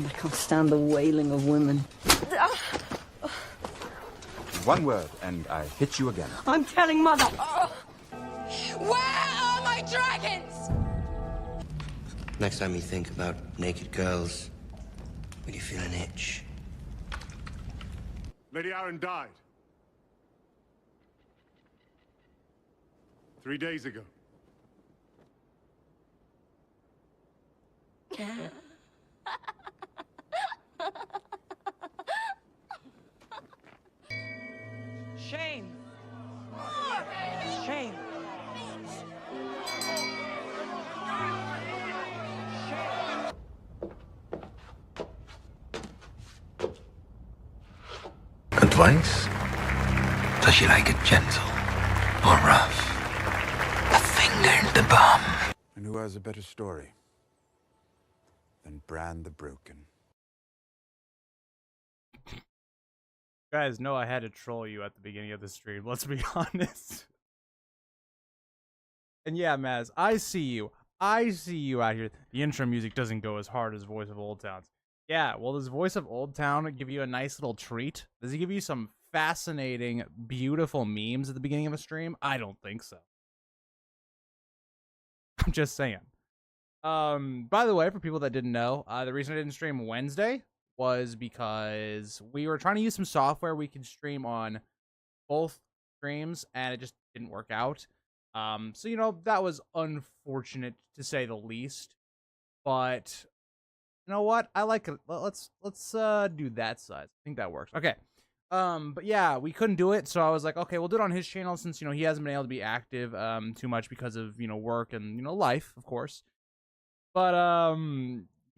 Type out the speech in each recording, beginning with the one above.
I can't stand the wailing of women. One word, and I hit you again. I'm telling Mother. Where are my dragons? Next time you think about naked girls, will you feel an itch? Lady Arryn died 3 days ago. Shame. Shame. Advice? Does she like it gentle or rough? A finger in the bum. And who has a better story than Bran the Broken? You guys know I had to troll you at the beginning of the stream, let's be honest. And yeah, Maz, I see you. I see you out here. The intro music doesn't go as hard as Voice of Old Town's. Yeah, well, does Voice of Old Town give you a nice little treat? Does he give you some fascinating, beautiful memes at the beginning of a stream? I don't think so. I'm just saying. By the way, for people that didn't know, the reason I didn't stream Wednesday was because we were trying to use some software we could stream on both streams, and it just didn't work out. So, you know, that was unfortunate to say the least. But you know what? I like it. Let's do that size. I think that works. Okay. But yeah, we couldn't do it, so I was like, okay, we'll do it on his channel since, you know, he hasn't been able to be active too much because of, you know, work and, you know, life, of course. But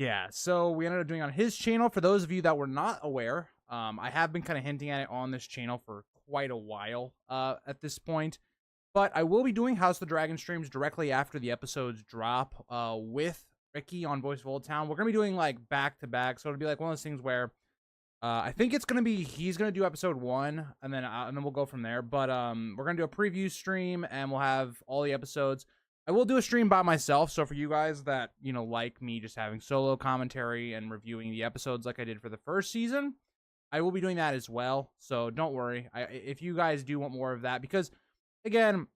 yeah, so we ended up doing it on his channel. For those of you that were not aware, I have been kind of hinting at it on this channel for quite a while at this point. But I will be doing House of the Dragon streams directly after the episodes drop with Ricky on Voice of Old Town. We're going to be doing like back-to-back, so it'll be like one of those things where I think it's going to be, he's going to do episode 1, and then we'll go from there. But we're going to do a preview stream, and we'll have all the episodes. I will do a stream by myself, so for you guys that, you know, like me just having solo commentary and reviewing the episodes like I did for the first season, I will be doing that as well. So don't worry if you guys do want more of that, because again,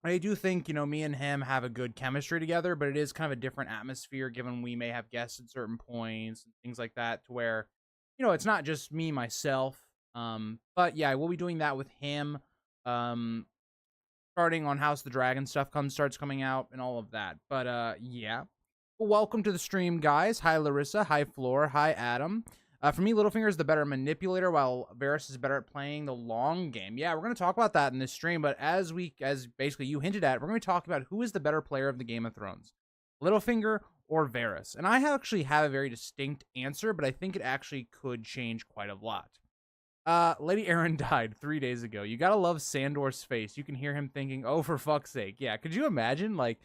I do think, you know, me and him have a good chemistry together, but it is kind of a different atmosphere given we may have guests at certain points and things like that, to where, you know, it's not just me, myself. But yeah, I will be doing that with him. Starting on House of the Dragon stuff starts coming out and all of that. But yeah. Welcome to the stream, guys. Hi, Larissa. Hi, Floor. Hi, Adam. For me, Littlefinger is the better manipulator, while Varys is better at playing the long game. Yeah, we're going to talk about that in this stream, but as basically you hinted at, we're going to be talking about who is the better player of the Game of Thrones, Littlefinger or Varys. And I actually have a very distinct answer, but I think it actually could change quite a lot. Lady Arryn died 3 days ago. You gotta love Sandor's face. You can hear him thinking, oh, for fuck's sake. Yeah, could you imagine, like,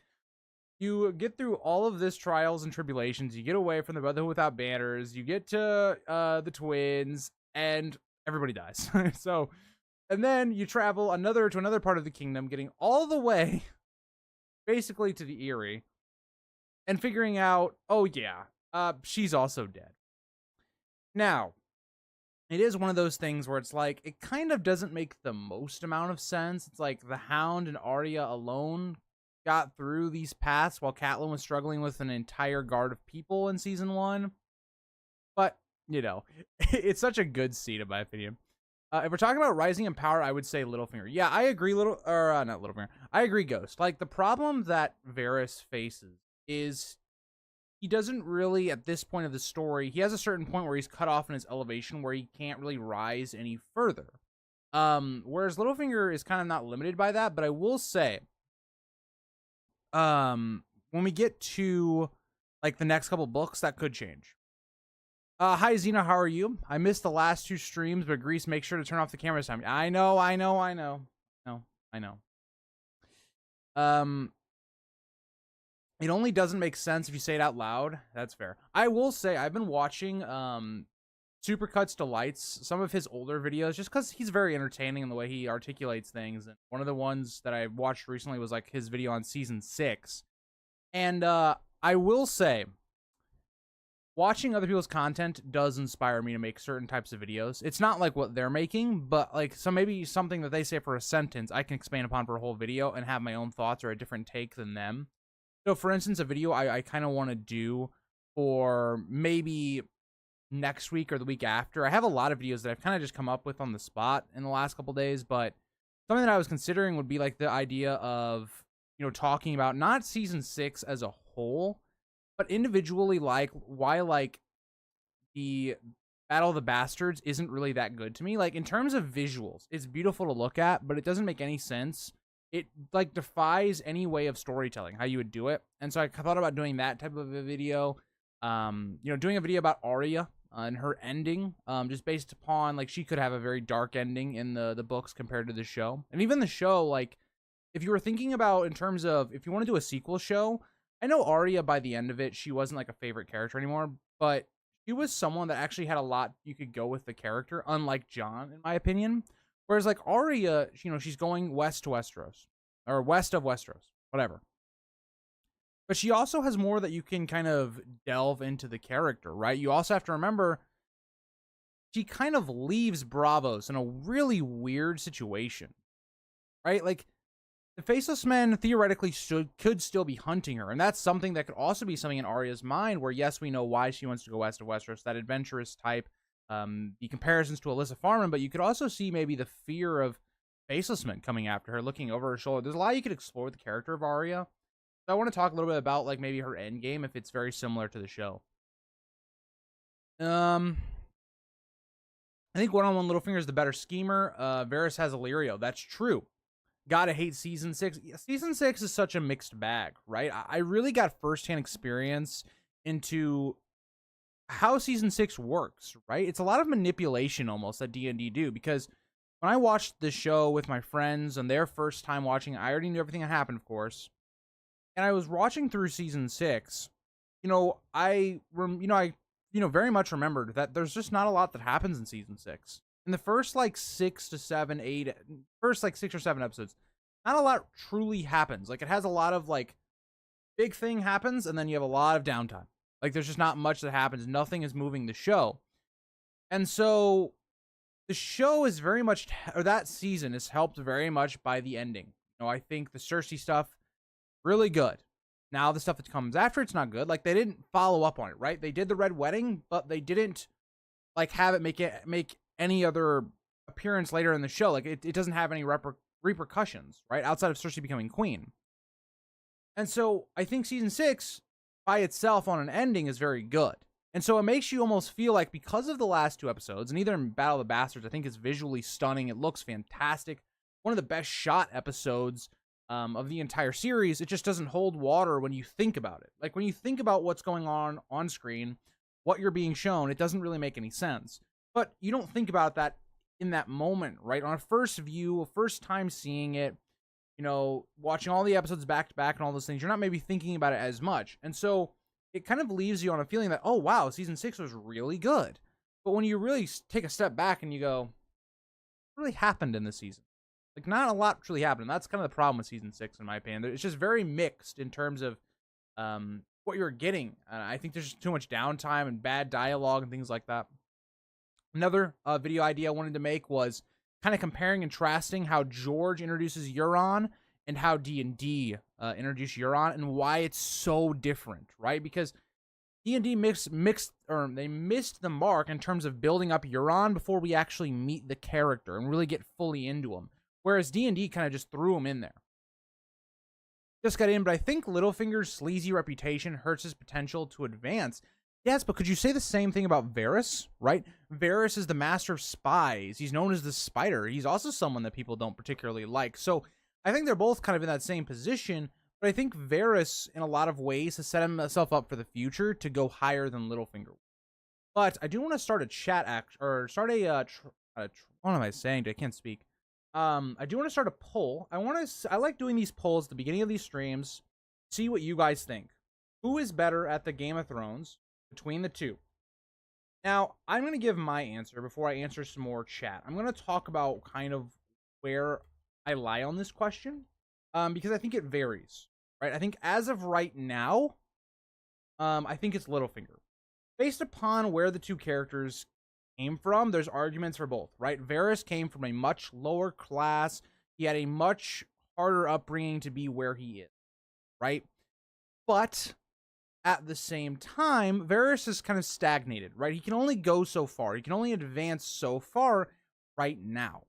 you get through all of this trials and tribulations, you get away from the Brotherhood Without Banners, you get to the twins, and everybody dies. So, and then you travel to another part of the kingdom, getting all the way basically to the Eyrie, and figuring out, oh yeah, she's also dead. Now, it is one of those things where it's like, it kind of doesn't make the most amount of sense. It's like the Hound and Arya alone got through these paths while Catelyn was struggling with an entire guard of people in season 1. But, you know, it's such a good scene in my opinion. If we're talking about rising in power, I would say Littlefinger. Yeah, I agree, not Littlefinger. I agree, Ghost. Like, the problem that Varys faces is he doesn't really, at this point of the story, he has a certain point where he's cut off in his elevation where he can't really rise any further. Whereas Littlefinger is kind of not limited by that, but I will say, when we get to, like, the next couple books, that could change. Hi, Xena, how are you? I missed the last 2 streams, but Grease, make sure to turn off the camera this time. I know. It only doesn't make sense if you say it out loud. That's fair. I will say, I've been watching Supercuts Delights, some of his older videos, just because he's very entertaining in the way he articulates things. And one of the ones that I watched recently was like his video on season 6. And I will say, watching other people's content does inspire me to make certain types of videos. It's not like what they're making, but like maybe something that they say for a sentence, I can expand upon for a whole video and have my own thoughts or a different take than them. So for instance, a video I kind of want to do for maybe next week or the week after. I have a lot of videos that I've kind of just come up with on the spot in the last couple days, but something that I was considering would be like the idea of, you know, talking about not season 6 as a whole, but individually, like why like the Battle of the Bastards isn't really that good to me. Like in terms of visuals, it's beautiful to look at, but it doesn't make any sense. It like defies any way of storytelling, how you would do it. And so I thought about doing that type of a video. You know, doing a video about Arya and her ending, just based upon like she could have a very dark ending in the books compared to the show. And even the show, like if you were thinking about in terms of if you want to do a sequel show, I know Arya by the end of it, she wasn't like a favorite character anymore, but she was someone that actually had a lot you could go with the character, unlike Jon, in my opinion. Whereas like Arya, you know, she's going west to Westeros, or west of Westeros, whatever. But she also has more that you can kind of delve into the character, right? You also have to remember she kind of leaves Braavos in a really weird situation, right? Like the Faceless Men theoretically could still be hunting her, and that's something that could also be something in Arya's mind where, yes, we know why she wants to go west of Westeros, that adventurous type, the comparisons to Alyssa Farman, but you could also see maybe the fear of Faceless Men coming after her, looking over her shoulder. There's a lot you could explore with the character of Arya. So I want to talk a little bit about like maybe her end game if it's very similar to the show. I think one-on-one Littlefinger is the better schemer. Varys has Illyrio. That's true. Gotta hate season 6. Season 6 is such a mixed bag, right? I really got firsthand experience into how season 6 works, right? It's a lot of manipulation almost that D&D do, because when I watched the show with my friends and their first time watching, I already knew everything that happened, of course. And I was watching through season 6. You know, I very much remembered that there's just not a lot that happens in season 6. In the first like 6 or 7 episodes, not a lot truly happens. Like it has a lot of like big thing happens, and then you have a lot of downtime. Like there's just not much that happens. Nothing is moving the show. And so the show is very much, or that season is helped very much by the ending. You know, I think the Cersei stuff, really good. Now the stuff that comes after, it's not good. Like they didn't follow up on it, right? They did the Red Wedding, but they didn't like have it make any other appearance later in the show. Like it doesn't have any repercussions, right? Outside of Cersei becoming queen. And so I think season 6 by itself on an ending is very good. And so it makes you almost feel like because of the last 2 episodes, and either in Battle of the Bastards, I think is visually stunning. It looks fantastic. One of the best shot episodes of the entire series. It just doesn't hold water when you think about it. Like when you think about what's going on screen, what you're being shown, it doesn't really make any sense. But you don't think about that in that moment, right? On a first view, a first time seeing it, you know, watching all the episodes back to back and all those things, you're not maybe thinking about it as much. And so it kind of leaves you on a feeling that, oh, wow, season 6 was really good. But when you really take a step back and you go, what really happened in this season? Like, not a lot truly happened. That's kind of the problem with season 6, in my opinion. It's just very mixed in terms of what you're getting. I think there's just too much downtime and bad dialogue and things like that. Another video idea I wanted to make was kind of comparing and contrasting how George introduces Euron and how D&D introduced Euron and why it's so different, right? Because D&D missed the mark in terms of building up Euron before we actually meet the character and really get fully into him. Whereas D&D kind of just threw him in there. Just got in, but I think Littlefinger's sleazy reputation hurts his potential to advance. Yes, but could you say the same thing about Varys, right? Varys is the master of spies. He's known as the Spider. He's also someone that people don't particularly like. So I think they're both kind of in that same position, but I think Varys, in a lot of ways, has set himself up for the future to go higher than Littlefinger. But I do want to start a chat what am I saying? I can't speak. I do want to start a poll. I like doing these polls at the beginning of these streams. See what you guys think. Who is better at the Game of Thrones between the two? Now, I'm going to give my answer before I answer some more chat. I'm going to talk about kind of where I lie on this question, because I think it varies, right? I think as of right now, I think it's Littlefinger. based upon where the two characters came from, there's arguments for both, right? Varys came from a much lower class. He had a much harder upbringing to be where he is, right? But at the same time, Varys is kind of stagnated, right? He can only go so far. He can only advance so far right now.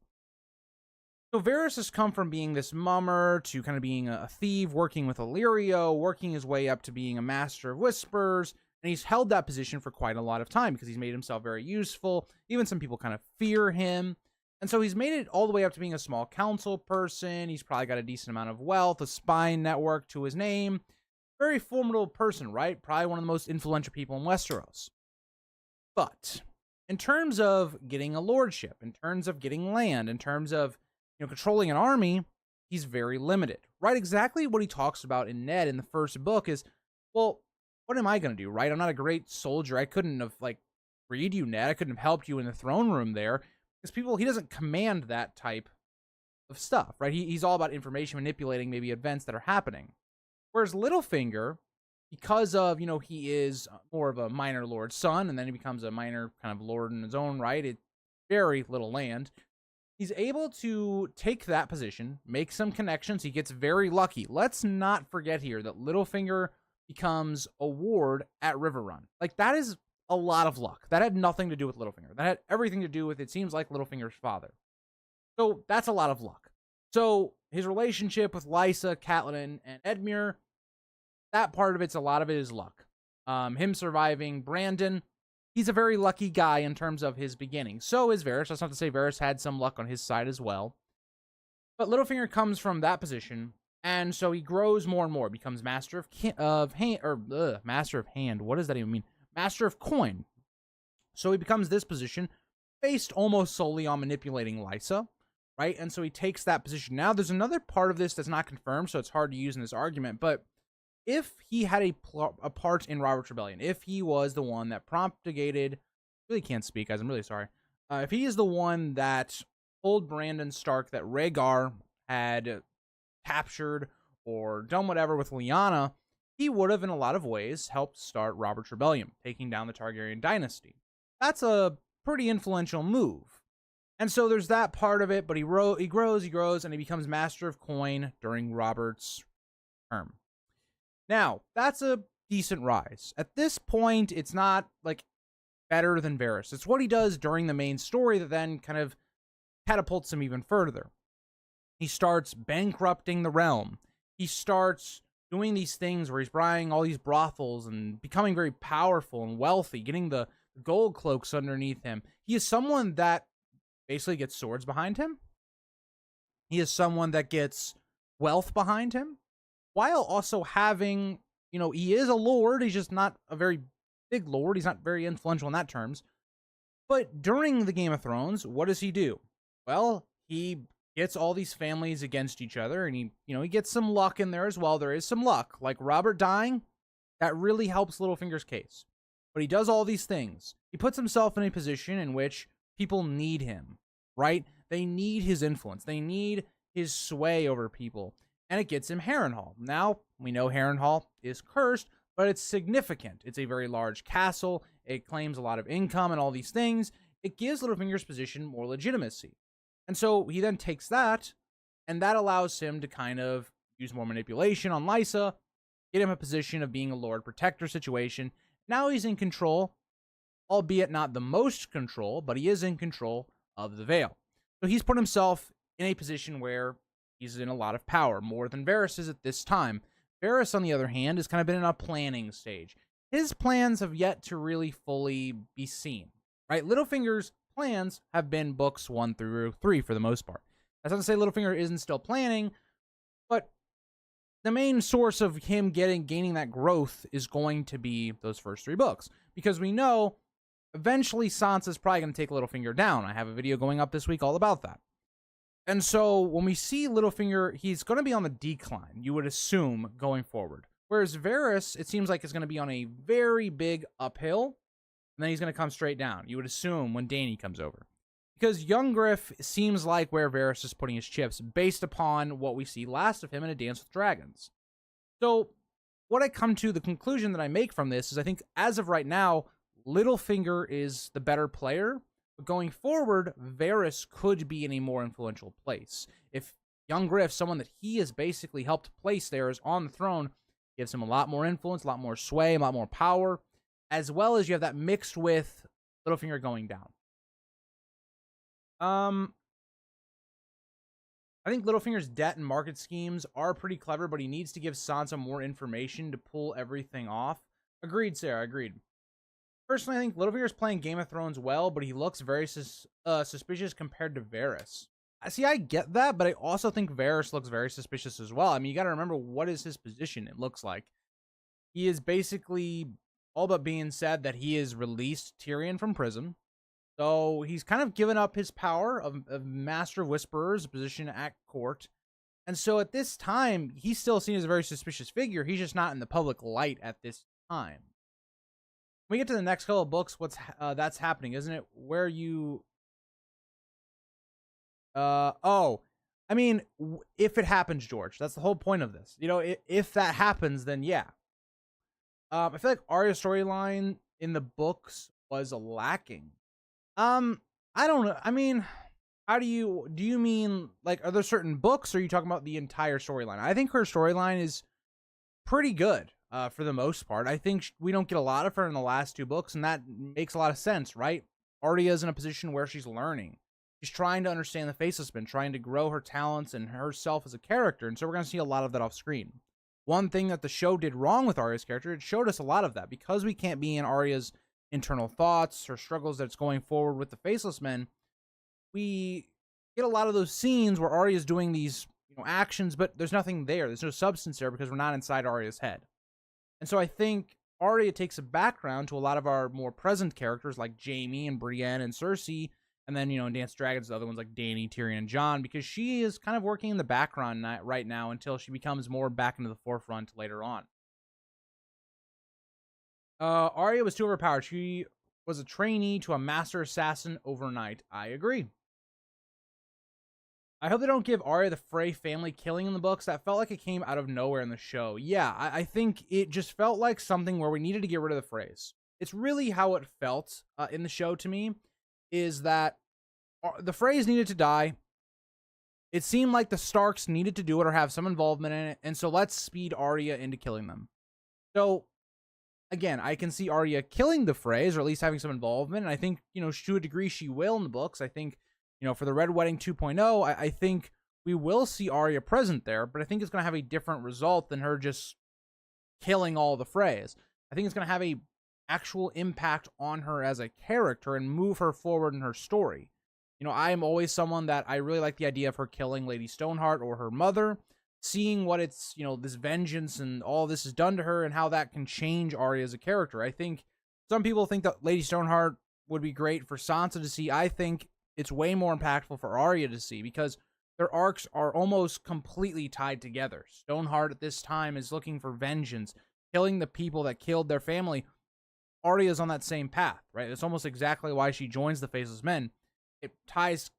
So Varys has come from being this mummer to kind of being a thief, working with Illyrio, working his way up to being a master of whispers, and he's held that position for quite a lot of time because he's made himself very useful. Even some people kind of fear him. And so he's made it all the way up to being a small council person. He's probably got a decent amount of wealth, a spy network to his name. Very formidable person, right? Probably one of the most influential people in Westeros. But in terms of getting a lordship, in terms of getting land, in terms of controlling an army, he's very limited, right? Exactly what he talks about in Ned in the first book is, well, what am I going to do, right? I'm not a great soldier. I couldn't have, freed you, Ned. I couldn't have helped you in the throne room there. Because he doesn't command that type of stuff, right? He's all about information manipulating maybe events that are happening. Whereas Littlefinger, because of, he is more of a minor lord's son, and then he becomes a minor kind of lord in his own right. It's very little land. He's able to take that position, make some connections. He gets very lucky. Let's not forget here that Littlefinger becomes a ward at Riverrun. That is a lot of luck. That had nothing to do with Littlefinger. That had everything to do with, it seems like, Littlefinger's father. So that's a lot of luck. So his relationship with Lysa, Catelyn, and Edmure, that part of a lot of it is luck. Him surviving Brandon, he's a very lucky guy in terms of his beginning. So is Varys. That's not to say Varys had some luck on his side as well. But Littlefinger comes from that position, and so he grows more and more, becomes master of hand. What does that even mean? Master of coin. So he becomes this position based almost solely on manipulating Lysa, right? And so he takes that position. Now, there's another part of this that's not confirmed, so it's hard to use in this argument, but if he had a part in Robert's Rebellion, if he was the one that propagated, really can't speak, guys, I'm really sorry. If he is the one that told Brandon Stark that Rhaegar had captured or done whatever with Lyanna, he would have, in a lot of ways, helped start Robert's Rebellion, taking down the Targaryen dynasty. That's a pretty influential move. And so there's that part of it, but he grows, and he becomes Master of Coin during Robert's term. Now, that's a decent rise. At this point, it's not, better than Varys. It's what he does during the main story that then kind of catapults him even further. He starts bankrupting the realm. He starts doing these things where he's buying all these brothels and becoming very powerful and wealthy, getting the gold cloaks underneath him. He is someone that basically gets swords behind him. He is someone that gets wealth behind him, while also having, he is a lord. He's just not a very big lord. He's not very influential in that terms. But during the Game of Thrones, what does he do? Well, he gets all these families against each other, and he gets some luck in there as well. There is some luck. Like Robert dying, that really helps Littlefinger's case. But he does all these things. He puts himself in a position in which people need him, right? They need his influence. They need his sway over people. And it gets him Harrenhal. Now, we know Harrenhal is cursed, but it's significant. It's a very large castle. It claims a lot of income and all these things. It gives Littlefinger's position more legitimacy. And so he then takes that, and that allows him to kind of use more manipulation on Lysa, get him a position of being a Lord Protector situation. Now he's in control, albeit not the most control, but he is in control of the Vale. So he's put himself in a position where he's in a lot of power, more than Varys is at this time. Varys, on the other hand, has kind of been in a planning stage. His plans have yet to really fully be seen, right? Littlefinger's plans have been books 1 through 3 for the most part. That's not to say Littlefinger isn't still planning, but the main source of him gaining that growth is going to be those first 3 books, because we know eventually Sansa's probably going to take Littlefinger down. I have a video going up this week all about that. And so when we see Littlefinger, he's going to be on the decline, you would assume, going forward. Whereas Varys, it seems like, is going to be on a very big uphill, and then he's going to come straight down, you would assume, when Dany comes over. Because young Griff seems like where Varys is putting his chips, based upon what we see last of him in A Dance with Dragons. So what I come to, the conclusion that I make from this is, I think, as of right now, Littlefinger is the better player, but going forward, Varys could be in a more influential place. If young Griff, someone that he has basically helped place there, is on the throne, gives him a lot more influence, a lot more sway, a lot more power, as well as you have that mixed with Littlefinger going down. I think Littlefinger's debt and market schemes are pretty clever, but he needs to give Sansa more information to pull everything off. Agreed, Sarah, agreed. Personally, I think Littlefinger's playing Game of Thrones well, but he looks very suspicious compared to Varys. See, I get that, but I also think Varys looks very suspicious as well. I mean, you got to remember, what is his position, it looks like. He is basically all but being said that he has released Tyrion from prison. So he's kind of given up his power of Master of Whisperers, a position at court. And so at this time, he's still seen as a very suspicious figure. He's just not in the public light at this time. When we get to the next couple of books, that's happening, isn't it? Where you... I mean, if it happens, George, that's the whole point of this. You know, if that happens, then yeah. I feel like Arya's storyline in the books was lacking. I don't know. I mean, how do you mean, like, are there certain books, or are you talking about the entire storyline? I think her storyline is pretty good, for the most part. I think we don't get a lot of her in the last two books, and that makes a lot of sense, right? Arya's in a position where she's learning. She's trying to understand the Faceless Men, trying to grow her talents and herself as a character, and so we're going to see a lot of that off screen. One thing that the show did wrong with Arya's character, it showed us a lot of that. Because we can't be in Arya's internal thoughts, her struggles that's going forward with the Faceless Men, we get a lot of those scenes where Arya's doing these, actions, but there's nothing there. There's no substance there because we're not inside Arya's head. And so I think Arya takes a background to a lot of our more present characters like Jaime and Brienne and Cersei, and then, in Dance Dragons, the other ones like Dany, Tyrion, and Jon, because she is kind of working in the background right now until she becomes more back into the forefront later on. Arya was too overpowered. She was a trainee to a master assassin overnight. I agree. I hope they don't give Arya the Frey family killing in the books. That felt like it came out of nowhere in the show. Yeah, I think it just felt like something where we needed to get rid of the Freys. It's really how it felt in the show to me, is that the Freys needed to die. It seemed like the Starks needed to do it or have some involvement in it, and so let's speed Arya into killing them. So, again, I can see Arya killing the Freys, or at least having some involvement, and I think, to a degree she will in the books. I think, for the Red Wedding 2.0, I think we will see Arya present there, but I think it's going to have a different result than her just killing all the Freys. I think it's going to have a actual impact on her as a character and move her forward in her story. I am always someone that I really like the idea of her killing Lady Stoneheart or her mother, seeing what it's, this vengeance and all this is done to her and how that can change Arya as a character. I think some people think that Lady Stoneheart would be great for Sansa to see. I think it's way more impactful for Arya to see because their arcs are almost completely tied together. Stoneheart at this time is looking for vengeance, killing the people that killed their family. Arya's on that same path, right? It's almost exactly why she joins the Faceless Men. It ties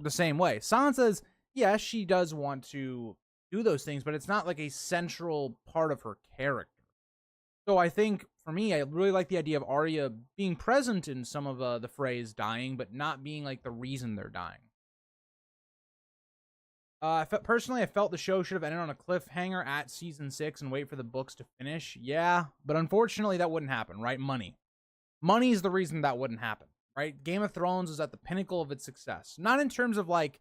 the same way. Sansa's, yes, she does want to do those things, but it's not like a central part of her character. So I think, for me, I really like the idea of Arya being present in some of the Freys dying, but not being like the reason they're dying. Personally, I felt the show should have ended on a cliffhanger at season 6 and wait for the books to finish. Yeah, but unfortunately that wouldn't happen, right? Money. Money is the reason that wouldn't happen, right? Game of Thrones is at the pinnacle of its success. Not in terms of like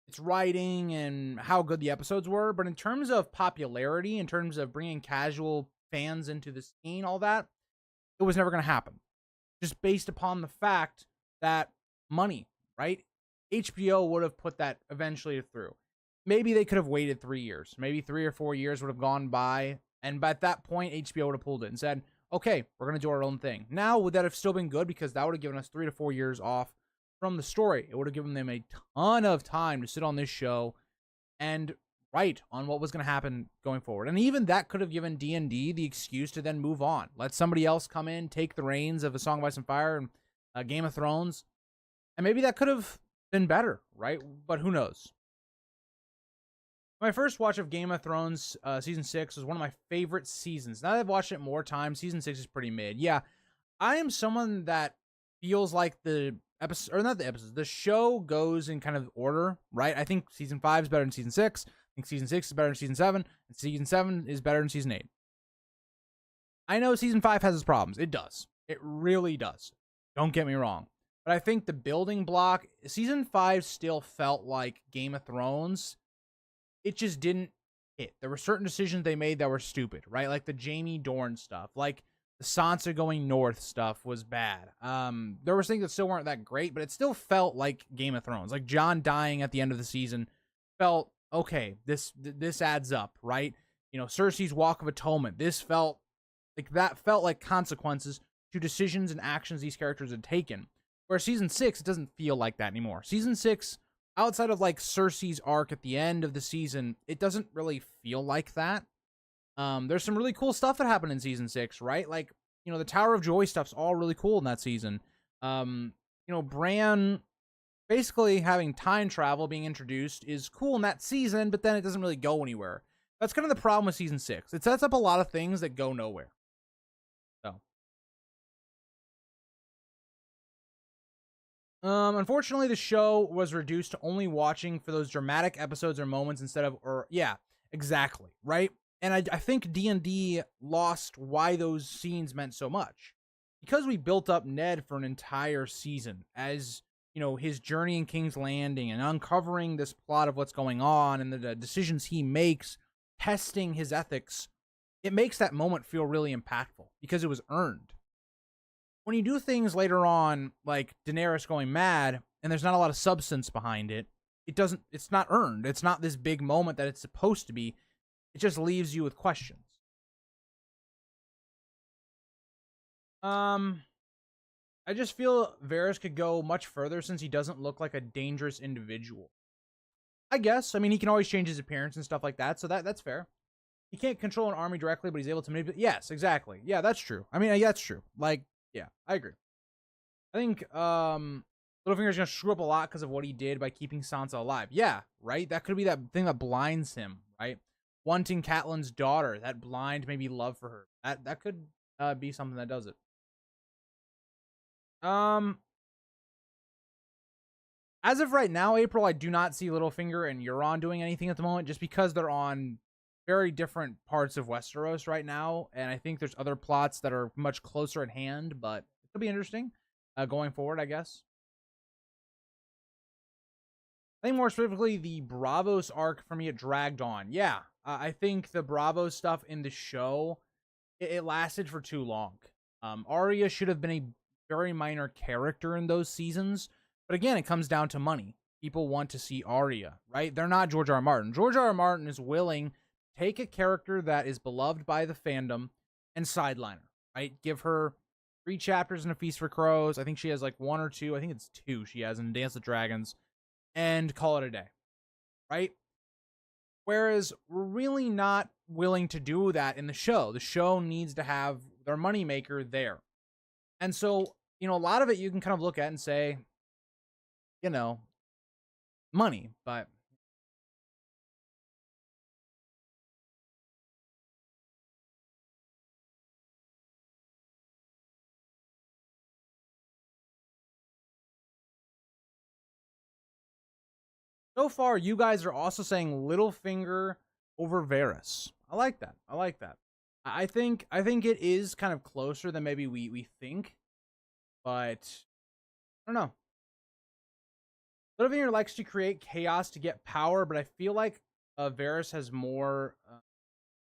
its writing and how good the episodes were, but in terms of popularity, in terms of bringing casual fans into the scene, all that, it was never going to happen. Just based upon the fact that money, right? HBO would have put that eventually through. Maybe they could have waited 3 years. Maybe 3 or 4 years would have gone by. And by that point, HBO would have pulled it and said, okay, we're going to do our own thing. Now, would that have still been good? Because that would have given us 3 to 4 years off from the story. It would have given them a ton of time to sit on this show and write on what was going to happen going forward. And even that could have given D&D the excuse to then move on. Let somebody else come in, take the reins of A Song of Ice and Fire and Game of Thrones. And maybe that could have been better, right? But who knows? My first watch of Game of Thrones season 6 was one of my favorite seasons. Now that I've watched it more times, season 6 is pretty mid. Yeah, I am someone that feels like the episode, or not the episodes, the show goes in kind of order, right? I think season 5 is better than season 6. I think season 6 is better than season 7. And season 7 is better than season 8. I know season 5 has its problems. It does. It really does. Don't get me wrong. But I think the building block, season 5 still felt like Game of Thrones. It just didn't hit. There were certain decisions they made that were stupid, right? Like the Jamie Dorn stuff. Like the Sansa going north stuff was bad. There were things that still weren't that great, but it still felt like Game of Thrones. Like Jon dying at the end of the season felt, okay, this adds up, right? You know, Cersei's Walk of Atonement. This felt like consequences to decisions and actions these characters had taken. Where season 6, it doesn't feel like that anymore. Season 6, outside of like Cersei's arc at the end of the season, it doesn't really feel like that. There's some really cool stuff that happened in season 6, right? Like, you know, the Tower of Joy stuff's all really cool in that season. You know, Bran basically having time travel being introduced is cool in that season, but then it doesn't really go anywhere. That's kind of the problem with season 6. It sets up a lot of things that go nowhere. So, unfortunately, the show was reduced to only watching for those dramatic episodes or moments instead of, yeah, exactly, right? And I think D&D lost why those scenes meant so much. Because we built up Ned for an entire season as, you know, his journey in King's Landing and uncovering this plot of what's going on and the decisions he makes, testing his ethics, it makes that moment feel really impactful because it was earned. When you do things later on, like Daenerys going mad, and there's not a lot of substance behind it, it's not earned. It's not this big moment that it's supposed to be. It just leaves you with questions. I just feel Varys could go much further since he doesn't look like a dangerous individual. I guess. I mean, he can always change his appearance and stuff like that, so that's fair. He can't control an army directly, but he's able to manipulate. Yes, exactly. Yeah, that's true. I mean, that's true. Like, yeah, I agree. I think Littlefinger's gonna screw up a lot because of what he did by keeping Sansa alive. Yeah, right? That could be that thing that blinds him, right? Wanting Catelyn's daughter, that blind maybe love for her. That could be something that does it. As of right now, April, I do not see Littlefinger and Euron doing anything at the moment, just because they're on very different parts of Westeros right now, and I think there's other plots that are much closer at hand, but it'll be interesting going forward, I guess. I think more specifically, the Braavos arc for me, it dragged on. Yeah, I think the Braavos stuff in the show, it lasted for too long. Arya should have been a very minor character in those seasons, but again, it comes down to money. People want to see Arya, right? They're not George R. R. Martin. George R. R. Martin is willing to take a character that is beloved by the fandom and sideline her, right? Give her 3 chapters in A Feast for Crows. I think she has like 1 or 2. I think it's 2 she has in Dance of Dragons. And call it a day, right? Whereas we're really not willing to do that in the show. The show needs to have their moneymaker there. And so, you know, a lot of it you can kind of look at and say, you know, money, but so far, you guys are also saying Littlefinger over Varys. I like that. I like that. I think it is kind of closer than maybe we think, but I don't know. Littlefinger likes to create chaos to get power, but I feel like Varys has more.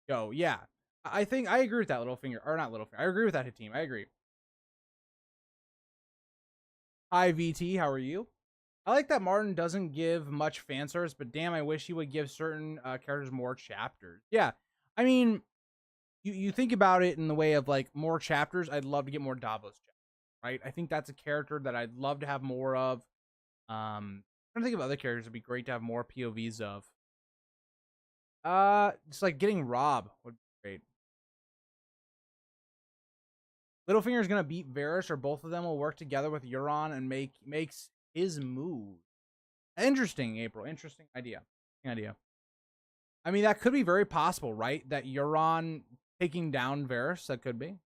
Yeah, I think I agree with that. Littlefinger, or not Littlefinger. I agree with that hit team. I agree. Hi VT, how are you? I like that Martin doesn't give much fan service, but damn, I wish he would give certain characters more chapters. Yeah, I mean, you think about it in the way of like more chapters. I'd love to get more Davos chapters, right? I think that's a character that I'd love to have more of. I'm trying to think of other characters that'd be great to have more POVs of. Just like getting Rob would be great. Littlefinger's gonna beat Varys, or both of them will work together with Euron and makes his move. Interesting, April. Interesting idea. I mean, that could be very possible, right? That Euron taking down Varys, that could be.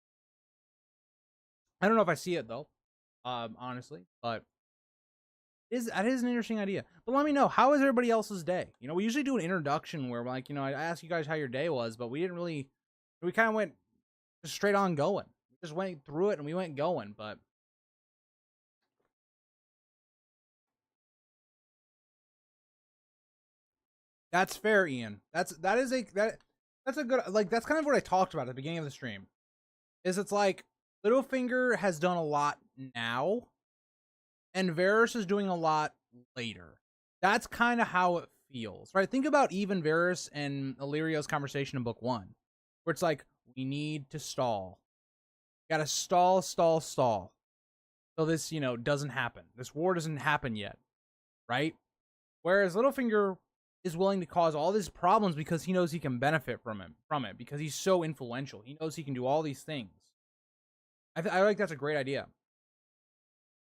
I don't know if I see it though, honestly, but that is an interesting idea. But let me know, how is everybody else's day? You know, we usually do an introduction where, like, you know, I ask you guys how your day was, but we didn't really. We kind of went just straight on going. We just went through it and we went going, but. That's fair, Ian. That's a good, like, that's kind of what I talked about at the beginning of the stream. Is it's like Littlefinger has done a lot now, and Varys is doing a lot later. That's kind of how it feels, right? Think about even Varys and Illyrio's conversation in book 1, where it's like, we need to stall. Gotta stall. So this, you know, doesn't happen. This war doesn't happen yet, right? Whereas Littlefinger is willing to cause all these problems because he knows he can benefit from it because he's so influential. He knows he can do all these things. I like that's a great idea.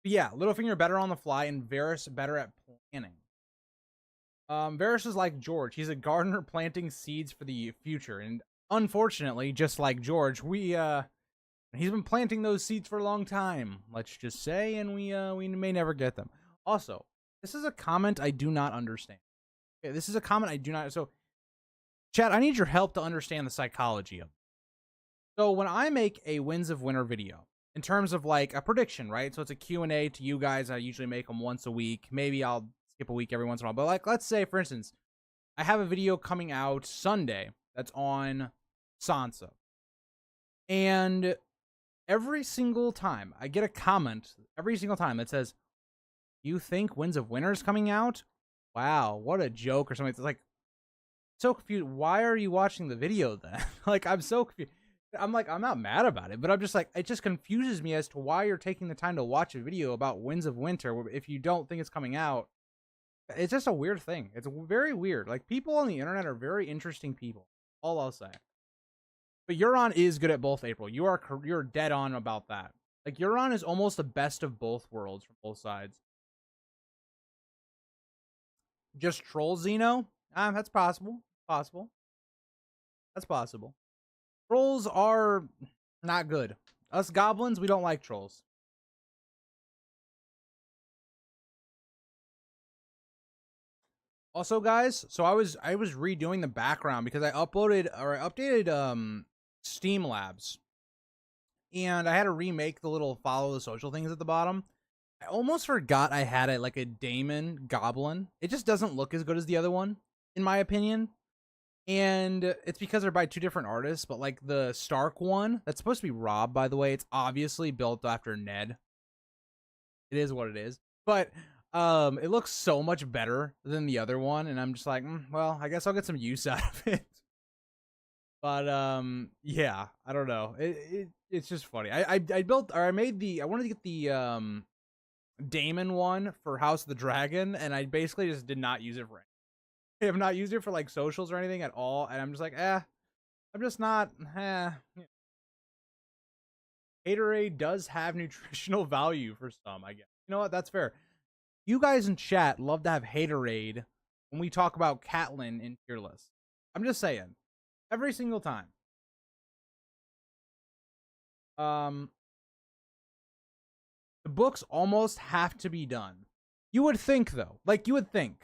But yeah, Littlefinger better on the fly and Varys better at planning. Varys is like George. He's a gardener planting seeds for the future, and unfortunately, just like George, he's been planting those seeds for a long time. Let's just say, and we may never get them. Also, this is a comment I do not understand. Okay, this is a comment I do not. So, chat, I need your help to understand the psychology of it. So, when I make a Winds of Winter video, in terms of like a prediction, right? So, it's a Q&A to you guys. I usually make them once a week. Maybe I'll skip a week every once in a while. But, like, let's say, for instance, I have a video coming out Sunday that's on Sansa. And every single time I get a comment, every single time that says, you think Winds of Winter is coming out? Wow, what a joke or something. It's like, so confused. Why are you watching the video then? Like, I'm so confused. I'm like, I'm not mad about it, but I'm just like, it just confuses me as to why you're taking the time to watch a video about Winds of Winter if you don't think it's coming out. It's just a weird thing. It's very weird. Like, people on the internet are very interesting people. All I'll say. But Euron is good at both, April. You're dead on about that. Like, Euron is almost the best of both worlds from both sides. Just troll Xeno? That's possible. That's possible. Trolls are not good. Us goblins, we don't like trolls. Also, guys, so I was redoing the background because I updated Steam Labs. And I had to remake the little follow the social things at the bottom. I almost forgot I had it like a Daemon Goblin. It just doesn't look as good as the other one, in my opinion. And it's because they're by two different artists, but like the Stark one, that's supposed to be Rob, by the way. It's obviously built after Ned. It is what it is. But it looks so much better than the other one, and I'm just like, well, I guess I'll get some use out of it. But yeah, I don't know. It's just funny. I wanted to get the Daemon one for House of the Dragon, and I basically just did not use it for anything. I have not used it for like socials or anything at all, and I'm just like, I'm just not. Haterade does have nutritional value for some, I guess. You know what? That's fair. You guys in chat love to have haterade when we talk about Catelyn in tier list. I'm just saying, every single time. The books almost have to be done. You would think, though. Like, you would think.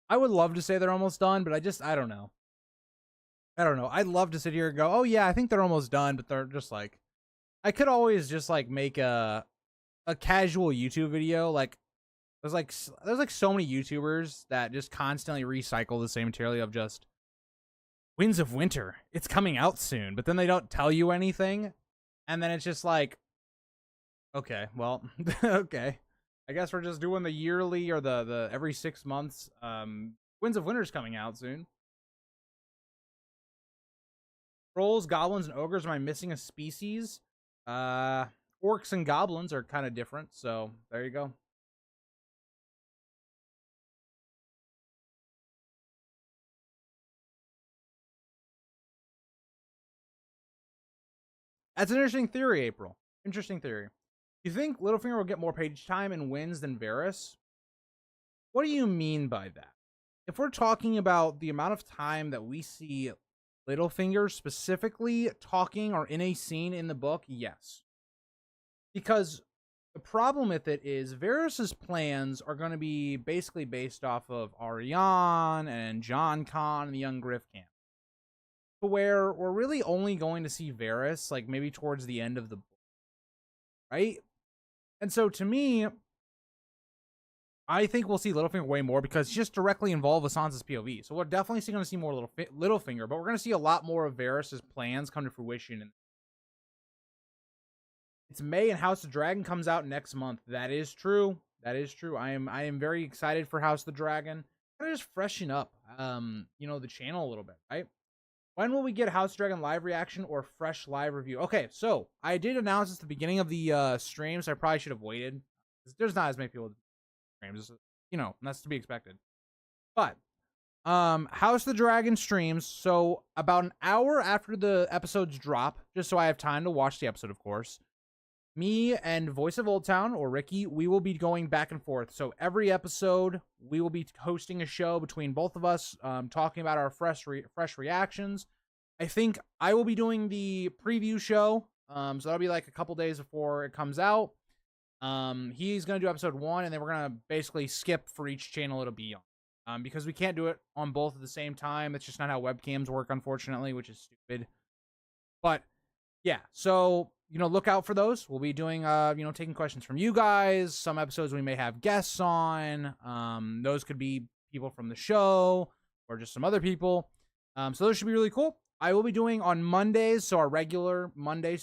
I would love to say they're almost done, but I don't know. I'd love to sit here and go, oh yeah, I think they're almost done, but they're just like, I could always just like make a casual YouTube video. Like, there's like so many YouTubers that just constantly recycle the same material of just Winds of Winter. It's coming out soon, but then they don't tell you anything. And then it's just like, okay, well, okay. I guess we're just doing the yearly or the every 6 months. Winds of Winter's coming out soon. Trolls, goblins, and ogres. Am I missing a species? Orcs and goblins are kind of different, so there you go. That's an interesting theory, April. Interesting theory. You think Littlefinger will get more page time and wins than Varys? What do you mean by that? If we're talking about the amount of time that we see Littlefinger specifically talking or in a scene in the book, yes. Because the problem with it is Varys's plans are going to be basically based off of Arianne and Jon Con and the young Griff camp. To where we're really only going to see Varys, like, maybe towards the end of the book. Right? And so, to me, I think we'll see Littlefinger way more because it's just directly involved with Sansa's POV. So we're definitely going to see more Littlefinger, but we're going to see a lot more of Varys' plans come to fruition. It's May and House of Dragon comes out next month. That is true. That is true. I am very excited for House of the Dragon. Kind of just freshen up, the channel a little bit, right? When will we get House of Dragon live reaction or fresh live review? Okay, so I did announce this at the beginning of the stream, so I probably should have waited. There's not as many people. Streams, that's to be expected. But House of the Dragon streams, so about an hour after the episodes drop, just so I have time to watch the episode, of course, me and Voice of Old Town, or Ricky, we will be going back and forth. So every episode, we will be hosting a show between both of us, talking about our fresh reactions. I think I will be doing the preview show, so that'll be like a couple days before it comes out. He's going to do episode 1, and then we're going to basically skip for each channel it'll be on. Because we can't do it on both at the same time. That's just not how webcams work, unfortunately, which is stupid. But, yeah, so, look out for those. We'll be doing, taking questions from you guys. Some episodes we may have guests on. Those could be people from the show or just some other people. So those should be really cool. I will be doing on Mondays, so our regular Monday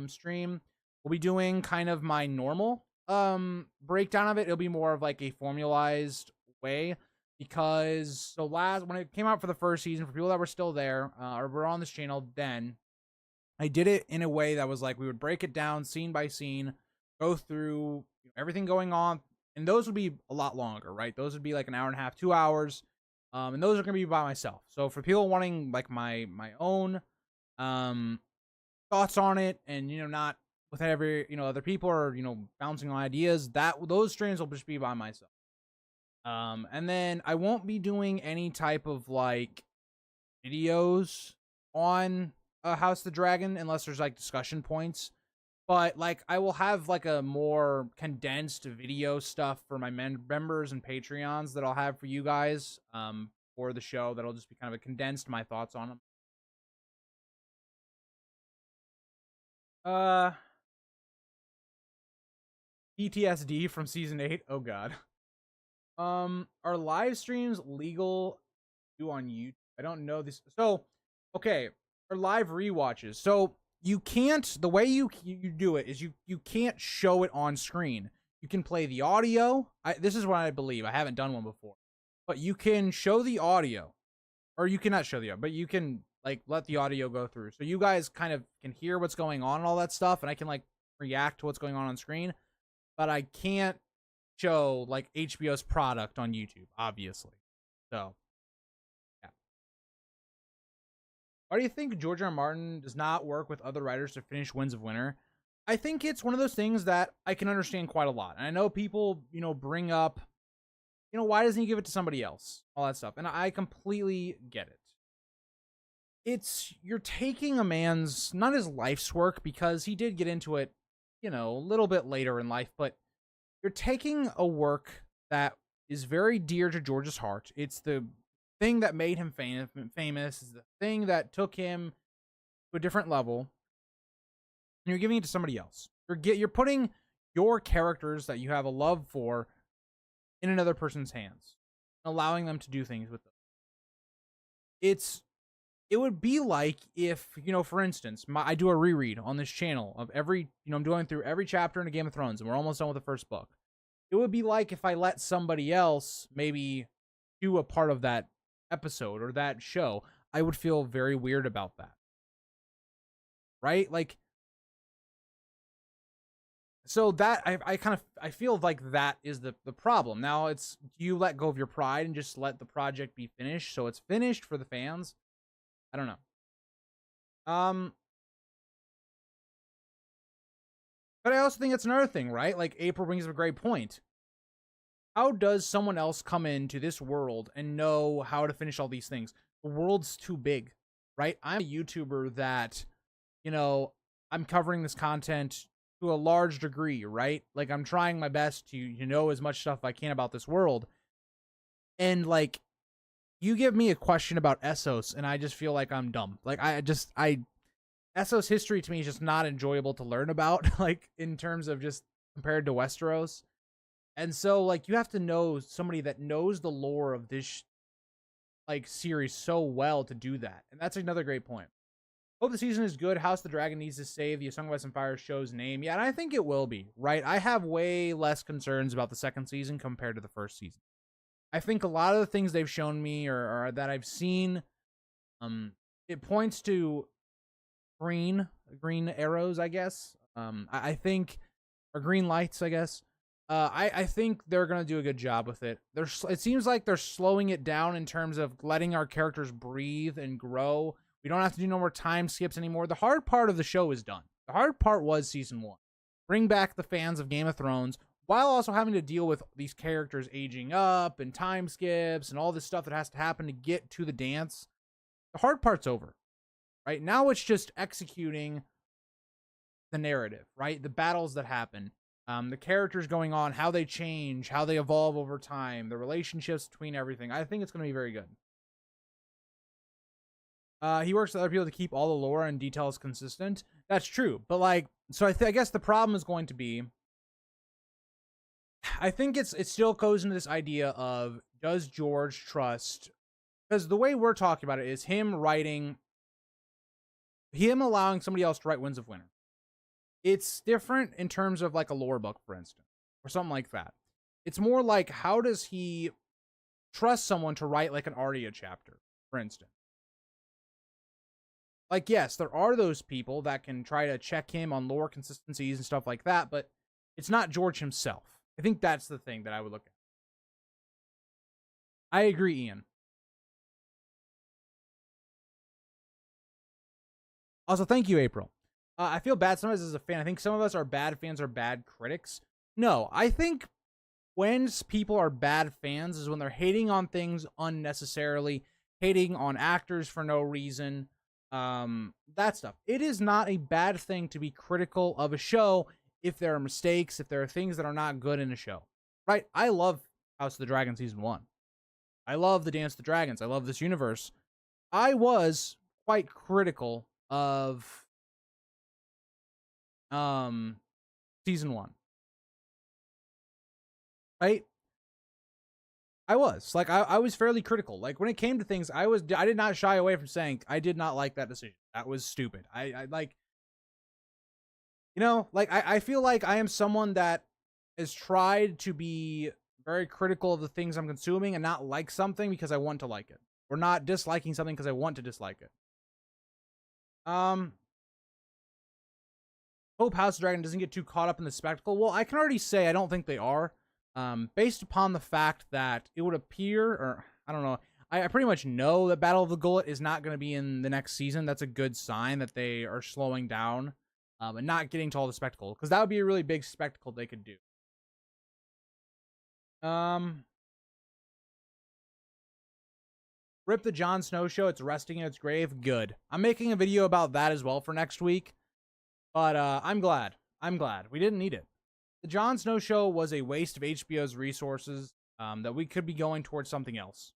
stream. We'll be doing kind of my normal breakdown of it. It'll be more of like a formalized way because when it came out for the first season, for people that were still there or were on this channel then, I did it in a way that was like we would break it down scene by scene, go through everything going on, and those would be a lot longer, right? Those would be like an hour and a half, 2 hours, and those are going to be by myself. So for people wanting like my own thoughts on it and, not with every, other people or, bouncing on ideas, those streams will just be by myself. And then I won't be doing any type of like videos on House of the Dragon unless there's like discussion points. But like I will have like a more condensed video stuff for my members and Patreons that I'll have for you guys for the show. That'll just be kind of a condensed my thoughts on them. PTSD from season 8. Oh god. Are live streams legal to do on YouTube? I don't know this. So, okay, or live rewatches. So you can't. The way you do it is you can't show it on screen. You can play the audio. This is what I believe. I haven't done one before, but you can show the audio, or you cannot show the audio, but you can like let the audio go through, so you guys kind of can hear what's going on and all that stuff, and I can like react to what's going on screen. But I can't show like HBO's product on YouTube, obviously. So, yeah. Why do you think George R. R. Martin does not work with other writers to finish Winds of Winter? I think it's one of those things that I can understand quite a lot. And I know people, bring up, why doesn't he give it to somebody else? All that stuff. And I completely get it. You're taking a man's, not his life's work, because he did get into it, a little bit later in life, but you're taking a work that is very dear to George's heart. It's the thing that made him famous. It's the thing that took him to a different level. And you're giving it to somebody else. You're putting your characters that you have a love for in another person's hands, allowing them to do things with them. It would be like if, for instance, I do a reread on this channel of every, I'm going through every chapter in a Game of Thrones, and we're almost done with the first book. It would be like if I let somebody else maybe do a part of that episode or that show. I would feel very weird about that. Right? Like, so that, I feel like that is the problem. Now, it's, do you let go of your pride and just let the project be finished so it's finished for the fans? I don't know. But I also think it's another thing, right? Like April brings up a great point. How does someone else come into this world and know how to finish all these things? The world's too big. right? I'm a YouTuber that, I'm covering this content to a large degree, right? Like, I'm trying my best to, know as much stuff I can about this world. And, like, you give me a question about Essos, and I just feel like I'm dumb. Like, Essos history to me is just not enjoyable to learn about, like, in terms of just compared to Westeros. And so, like, you have to know somebody that knows the lore of this, like, series so well to do that. And that's another great point. Hope the season is good. House of the Dragon needs to save the A Song of Ice and Fire show's name. Yeah, and I think it will be, right? I have way less concerns about the second season compared to the first season. I think a lot of the things they've shown me or that I've seen, it points to green arrows, I guess. I think, or green lights, I guess. I think they're gonna do a good job with it. It seems like they're slowing it down in terms of letting our characters breathe and grow. We don't have to do no more time skips anymore. The hard part of the show is done. The hard part was season 1. Bring back the fans of Game of Thrones while also having to deal with these characters aging up and time skips and all this stuff that has to happen to get to the dance. The hard part's over. Right? Now it's just executing the narrative, right? The battles that happen, the characters going on, how they change, how they evolve over time, the relationships between everything. I think it's going to be very good. He works with other people to keep all the lore and details consistent. That's true. But, like, so I guess the problem is going to be, I think it still goes into this idea of, does George trust, because the way we're talking about it is him allowing somebody else to write Winds of Winter. It's different in terms of, like, a lore book, for instance, or something like that. It's more like, how does he trust someone to write, like, an Arya chapter, for instance? Like, yes, there are those people that can try to check him on lore consistencies and stuff like that, but it's not George himself. I think that's the thing that I would look at. I agree, Ian. Also, thank you, April. I feel bad sometimes as a fan. I think some of us are bad fans or bad critics. No, I think when people are bad fans is when they're hating on things unnecessarily, hating on actors for no reason, that stuff. It is not a bad thing to be critical of a show if there are mistakes, if there are things that are not good in a show, right? I love House of the Dragon Season 1. I love the Dance of the Dragons. I love this universe. I was quite critical of Season 1. Right? I was. Like, I was fairly critical. Like, when it came to things, I did not shy away from saying, I did not like that decision. That was stupid. I like, I feel like I am someone that has tried to be very critical of the things I'm consuming and not like something because I want to like it. Or not disliking something because I want to dislike it. Hope House of Dragon doesn't get too caught up in the spectacle. Well, I can already say I don't think they are. Based upon the fact that it would appear, or I don't know, I pretty much know that Battle of the Gullet is not going to be in the next season. That's a good sign that they are slowing down and not getting to all the spectacle, because that would be a really big spectacle they could do. Rip the Jon Snow show. It's resting in its grave. Good. I'm making a video about that as well for next week, but I'm glad. We didn't need it. The Jon Snow show was a waste of HBO's resources that we could be going towards something else,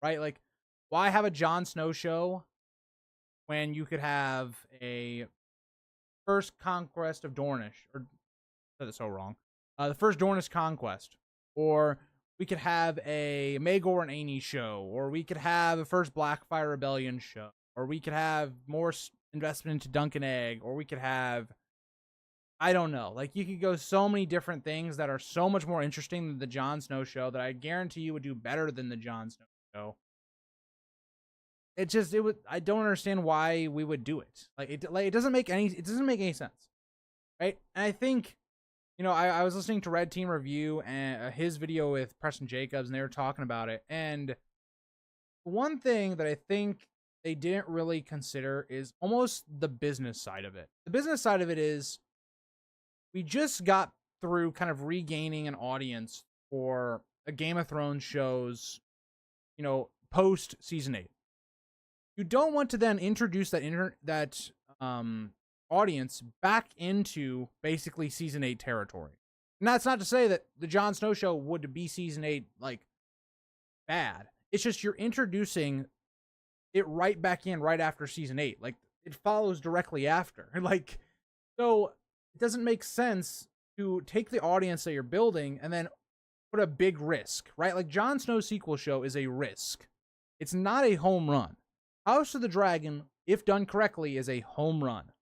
right? Like, why have a Jon Snow show when you could have a first conquest of Dornish, or I said it so wrong, the first Dornish conquest, or we could have a Maegor and Aenys show, or we could have a first Blackfire Rebellion show, or we could have more investment into Dunk and Egg, or we could have, I don't know. Like, you could go so many different things that are so much more interesting than the Jon Snow show that I guarantee you would do better than the Jon Snow show. I don't understand why we would do it. It doesn't make any sense, right? And I think, I was listening to Red Team Review and his video with Preston Jacobs, and they were talking about it. And one thing that I think they didn't really consider is almost the business side of it. The business side of it is, we just got through kind of regaining an audience for a Game of Thrones show's, post season 8. You don't want to then introduce that audience back into basically season 8 territory. And that's not to say that the Jon Snow show would be season 8 like bad. It's just you're introducing it right back in right after season 8. Like it follows directly after. Like, so it doesn't make sense to take the audience that you're building and then put a big risk, right? Like Jon Snow's sequel show is a risk. It's not a home run. House of the Dragon, if done correctly, is a home run.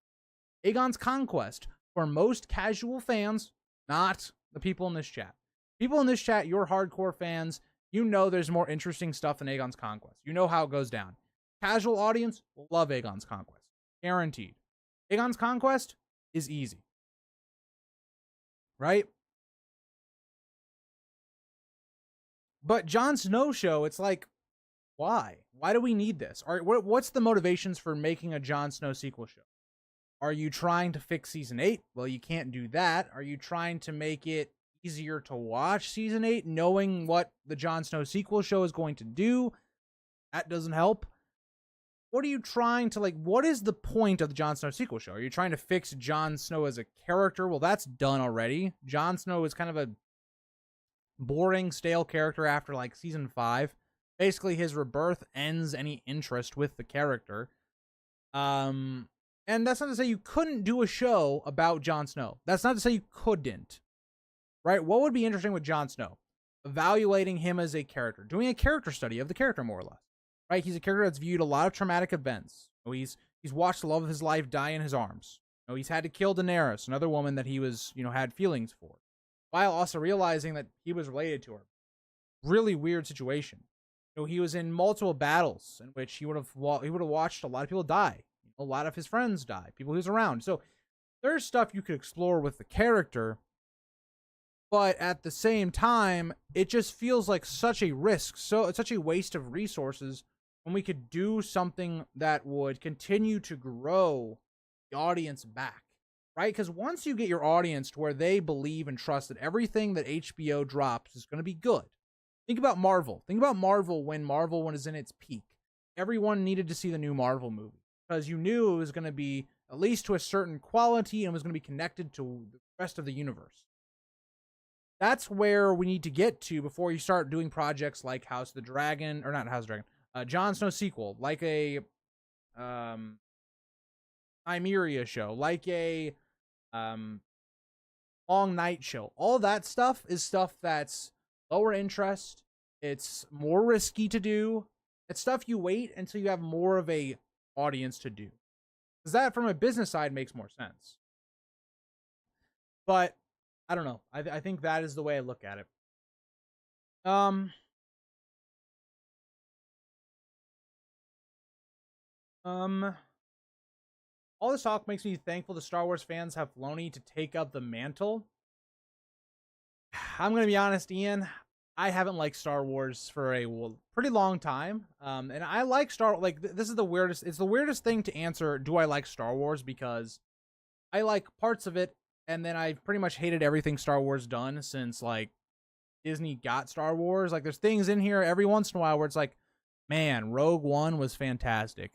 Aegon's Conquest, for most casual fans, not the people in this chat. People in this chat, you're hardcore fans. You know there's more interesting stuff than Aegon's Conquest. You know how it goes down. Casual audience will love Aegon's Conquest. Guaranteed. Aegon's Conquest is easy. Right? But Jon Snow show, it's like, why? Why do we need this? What's the motivations for making a Jon Snow sequel show? Are you trying to fix season 8? Well, you can't do that. Are you trying to make it easier to watch season 8, knowing what the Jon Snow sequel show is going to do? That doesn't help. What are you trying to, like, what is the point of the Jon Snow sequel show? Are you trying to fix Jon Snow as a character? Well, that's done already. Jon Snow is kind of a boring, stale character after, like, season 5. Basically, his rebirth ends any interest with the character. And that's not to say you couldn't do a show about Jon Snow. That's not to say you couldn't. Right? What would be interesting with Jon Snow? Evaluating him as a character. Doing a character study of the character, more or less. Right? He's a character that's viewed a lot of traumatic events. He's watched the love of his life die in his arms. He's had to kill Daenerys, another woman that he was, had feelings for. While also realizing that he was related to her. Really weird situation. He was in multiple battles in which he would have watched a lot of people die. A lot of his friends die, people he was around. So there's stuff you could explore with the character, but at the same time, it just feels like such a risk. So it's such a waste of resources when we could do something that would continue to grow the audience back, right? Because once you get your audience to where they believe and trust that everything that HBO drops is going to be good. Think about Marvel. Think about Marvel when Marvel was in its peak. Everyone needed to see the new Marvel movie because you knew it was going to be at least to a certain quality and was going to be connected to the rest of the universe. That's where we need to get to before you start doing projects like House of the Dragon, or not House of the Dragon, Jon Snow sequel, like a Nymeria show, like a Long Night show. All that stuff is stuff that's lower interest. It's more risky to do. It's stuff you wait until you have more of a audience to do. Because that, from a business side, makes more sense. But I don't know. I think that is the way I look at it. All this talk makes me thankful the Star Wars fans have Filoni to take up the mantle. I'm going to be honest, Ian. I haven't liked Star Wars for a pretty long time. And I like this is the weirdest. It's the weirdest thing to answer. Do I like Star Wars? Because I like parts of it. And then I've pretty much hated everything Star Wars done since, like, Disney got Star Wars. Like, there's things in here every once in a while where it's like, man, Rogue One was fantastic.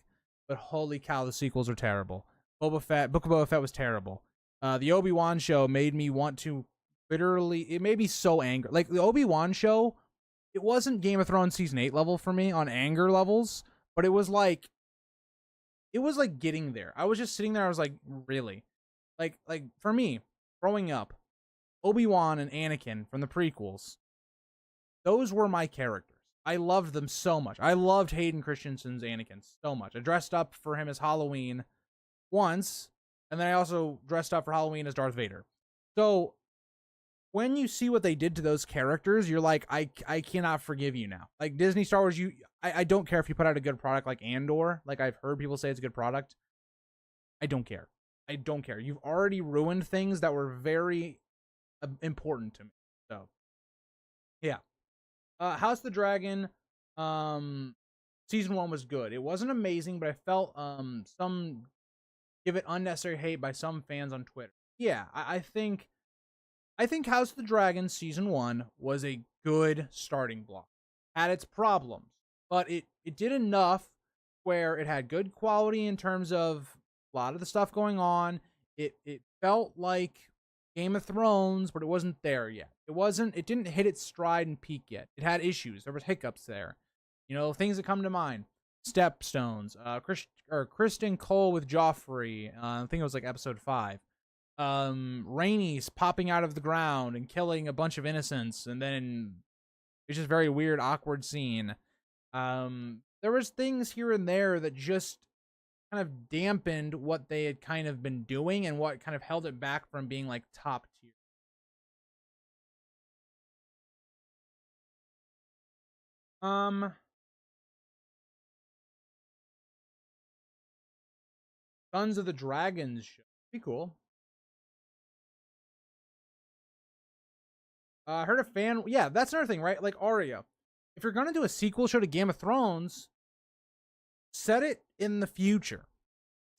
But holy cow, the sequels are terrible. Book of Boba Fett was terrible. The Obi-Wan show made me want to it made me so angry. Like, the Obi-Wan show, it wasn't Game of Thrones season 8 level for me on anger levels, but it was like getting there. I was just sitting there, I was like, really? Like for me, growing up, Obi-Wan and Anakin from the prequels, those were my characters. I loved them so much. I loved Hayden Christensen's Anakin so much. I dressed up for him as Halloween once, and then I also dressed up for Halloween as Darth Vader. So when you see what they did to those characters, you're like, I cannot forgive you now. Like, Disney Star Wars, I don't care if you put out a good product like Andor. Like, I've heard people say it's a good product. I don't care. I don't care. You've already ruined things that were very important to me. So, yeah. House of the Dragon, season 1 was good. It wasn't amazing, but I felt some give it unnecessary hate by some fans on Twitter. Yeah, I think House of the Dragon season 1 was a good starting block. Had its problems, but it did enough where it had good quality in terms of a lot of the stuff going on. It felt like Game of Thrones, but it wasn't there yet. It didn't hit its stride and peak yet. It had issues. There was hiccups there. You know, things that come to mind. Stepstones. Kristen Cole with Joffrey. I think it was like episode 5. Rhaenys popping out of the ground and killing a bunch of innocents, and then it's just very weird, awkward scene. There was things here and there that just kind of dampened what they had kind of been doing and what kind of held it back from being like top tier. Sons of the Dragons show. Pretty cool. I heard a fan. Yeah, that's another thing, right? Like Arya. If you're going to do a sequel show to Game of Thrones, set it in the future.